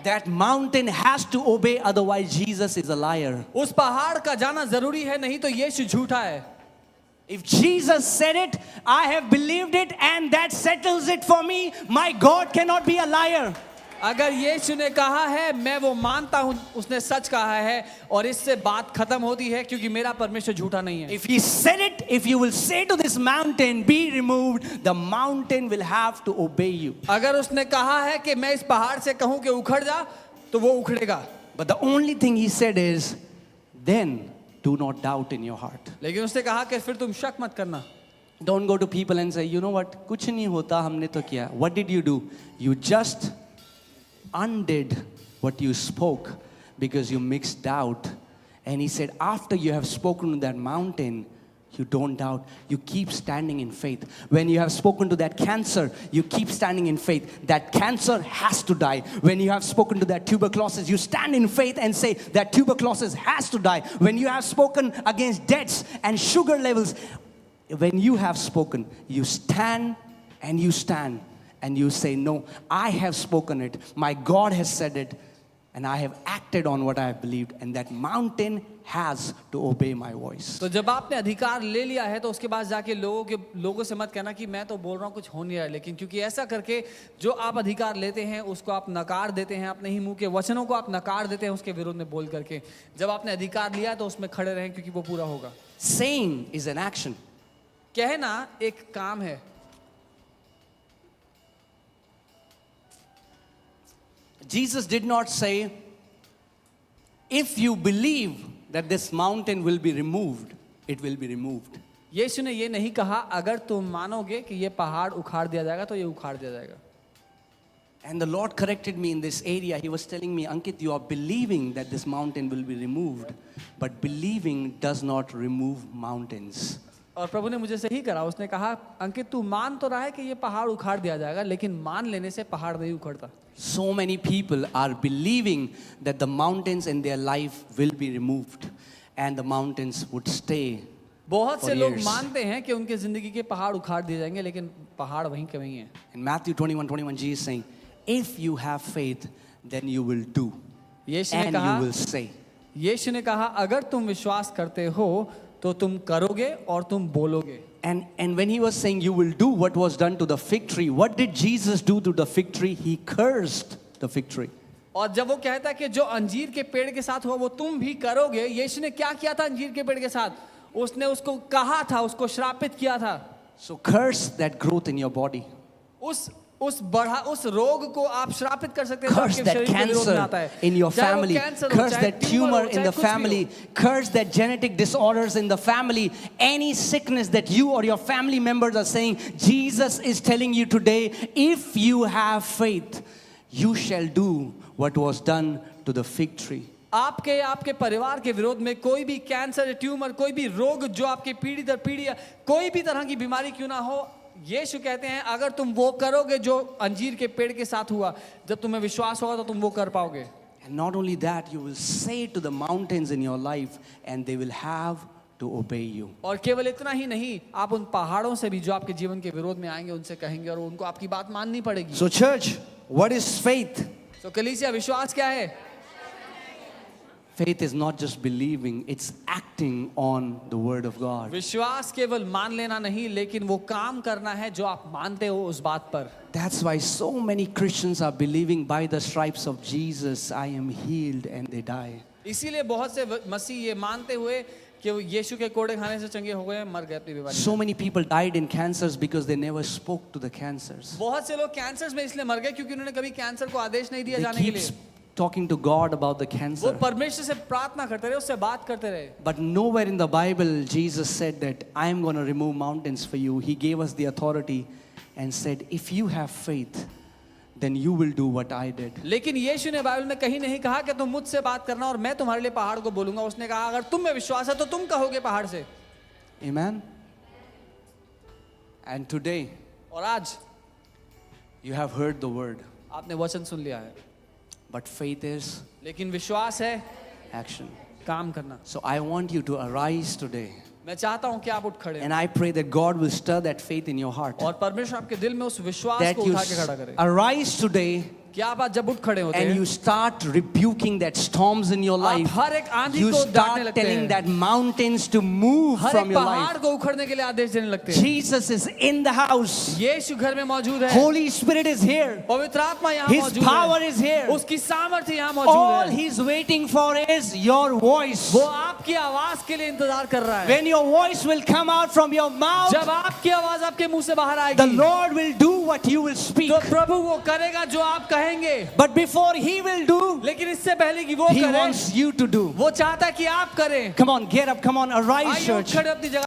That mountain has to obey, otherwise Jesus is a liar. उस पहाड़ का जाना जरूरी है, नहीं तो यीशु झूठा है। If Jesus said it, I have believed it and that settles it for me. My God cannot be a liar. अगर यीशु ने कहा है मैं वो मानता हूँ, उसने सच कहा है और इससे बात खत्म होती है, क्योंकि मेरा परमेश्वर झूठा नहीं है। If he said it, if you will say to this mountain, be removed, the mountain will have to obey you. अगर उसने कहा है कि मैं इस पहाड़ से कहूँ कि उखड़ जा, तो वो उखड़ेगा। But the only thing he said is, then do not doubt in your heart. लेकिन उसने कहा कि फिर तुम शक मत करना. Don't go to people and say, you know what, कुछ नहीं होता, हमने तो किया. What did you do? You just undid what you spoke because you mixed doubt. And he said, after you have spoken to that mountain, you don't doubt. You keep standing in faith. When you have spoken to that cancer, you keep standing in faith. That cancer has to die. When you have spoken to that tuberculosis, you stand in faith and say that tuberculosis has to die. When you have spoken against debts and sugar levels, when you have spoken, you stand and you stand and you say, no, I have spoken it. My God has said it. And I have acted on what I have believed, and that mountain has to obey my voice. तो जब आपने अधिकार ले लिया है तो उसके बाद जाके लोगों से मत कहना कि मैं तो बोल रहा हूँ कुछ हो नहीं रहा है, लेकिन क्योंकि ऐसा करके जो आप अधिकार लेते हैं उसको आप नकार देते हैं, अपने ही मुंह के वचनों को आप नकार देते हैं उसके विरोध में बोल करके. जब आपने अधिकार लिया तो उसमें खड़े रहें क्योंकि वो पूरा होगा. Saying is an action. कहना एक काम है. Jesus did not say, if you believe that this mountain will be removed, it will be removed. यीशु ने ये नहीं कहा अगर तुम मानोगे कि ये पहाड़ उखाड़ दिया जाएगा तो ये उखाड़ दिया जाएगा. And the Lord corrected me in this area. He was telling me, Ankit, you are believing that this mountain will be removed, but believing does not remove mountains. और प्रभु ने मुझे सही करा. उसने कहा अंकित तू मान तो रहा है कि ये पहाड़ उखाड़ दिया जाएगा, लेकिन मान लेने से पहाड़ नहीं उखड़ता. So many people are believing that the mountains in their life will be removed and the mountains would stay. बहुत से for लोग years. मानते हैं कि उनके जिंदगी के पहाड़ उखाड़ दिए जाएंगे, लेकिन पहाड़ वहीं के वहीं हैं. In Matthew 21:21, Jesus is saying, if you have faith, then you will do यीशु ने and कहा you will say. यीशु ने कहा अगर तुम विश्वास करते हो तो तुम करोगे और तुम बोलोगे. And when he was saying you will do what was done to the fig tree, what did Jesus do to the fig tree? He cursed the fig tree. और जब वो कहता है कि जो अंजीर के पेड़ के साथ हुआ वो तुम भी करोगे, यीशु ने क्या किया था अंजीर के पेड़ के साथ? उसने उसको कहा था, उसको श्रापित किया था. So curse that growth in your body. उस रोग को आप श्रापित कर सकते हैं. Curse that cancer in your family. Curse that tumor in the family. Curse that genetic disorders in the family. Any sickness that you or your family members are saying, Jesus is telling you today, if you have faith, you shall do what was done to the fig tree. आपके परिवार के विरोध में कोई भी cancer, tumour, कोई भी रोग जो आपके पीढ़ी दर पीढ़ी कोई भी तरह की बीमारी क्यों ना हो, यीशु कहते हैं अगर तुम वो करोगे जो अंजीर के पेड़ के साथ हुआ, जब तुम्हें विश्वास होगा तो तुम वो कर पाओगे. And not only that, you will say to the mountains in your life and they will have to obey you. और केवल इतना ही नहीं, आप उन पहाड़ों से भी जो आपके जीवन के विरोध में आएंगे उनसे कहेंगे और उनको आपकी बात माननी पड़ेगी. So church, what is faith? तो कलीसिया विश्वास क्या है? Faith is not just believing, it's acting on the word of God. विश्वास केवल मान लेना नहीं, लेकिन वो काम करना है जो आप मानते हो उस बात पर. That's why so many Christians are believing by the stripes of Jesus, I am healed, and they die. इसीलिए बहुत से मसीह ये मानते हुए कि वो यीशु के कोड़े खाने से चंगे हो गए, मर गए अपनी बीमारी. So many people died in cancers because they never spoke to the cancers. बहुत से लोग कैंसर में इसलिए मर गए क्योंकि उन्होंने कभी कैंसर को आदेश नहीं दिया They जाने के keep लिए. talking to God about the वो cancer. परमेश्वर से प्रार्थना करते रहे, उससे बात करते रहे. But nowhere in the Bible Jesus said that I am going to remove mountains for you. He gave us the authority and said, if you have faith, then you will do what I did. लेकिन यीशु ने Bible में कहीं नहीं कहा कि तुम मुझसे बात करना और मैं तुम्हारे लिए पहाड़ को बोलूंगा. उसने कहा अगर तुम में विश्वास है तो तुम कहोगे पहाड़ से. Amen. And today और आज you have heard the word, आपने वचन सुन लिया है, but faith is लेकिन विश्वास है action. काम करना. So I want you to arise today. मैं चाहता हूं कि आप उठ खड़े And I pray that God will stir that faith in your heart. और परमेश्वर आपके दिल में उस विश्वास That को you उठा के खड़ा करे. arise today कि आप आज जब उठ खड़े होते and हैं you start rebuking that storms in your आप life. हर एक आंधी You को डांटने start लगते telling हैं, that mountains to move her from एक your पहाड़ life. को उखड़ने के लिए आदेश देने लगते हैं. Jesus is in the house. यीशु घर में मौजूद है. Holy Spirit is here. पवित्र आत्मा यहाँ His मौजूद power है. is here. उसकी सामर्थ्य यहाँ All मौजूद है. He's waiting for is your voice. वो आपकी आवाज के लिए इंतजार कर रहा है. When your voice will come out from your mouth, जब आपकी आवाज आपके मुंह से बाहर the आएगी Lord will do what you will speak. तो प्रभु वो करेगा जो आप कहेंगे. कहेंगे, But before he will do, लेकिन इससे पहले कि वो he करे, wants you to do. वो चाहता है कि आप करें। Come on, get up. Come on, arise, आइए church. खड़े अपनी जगह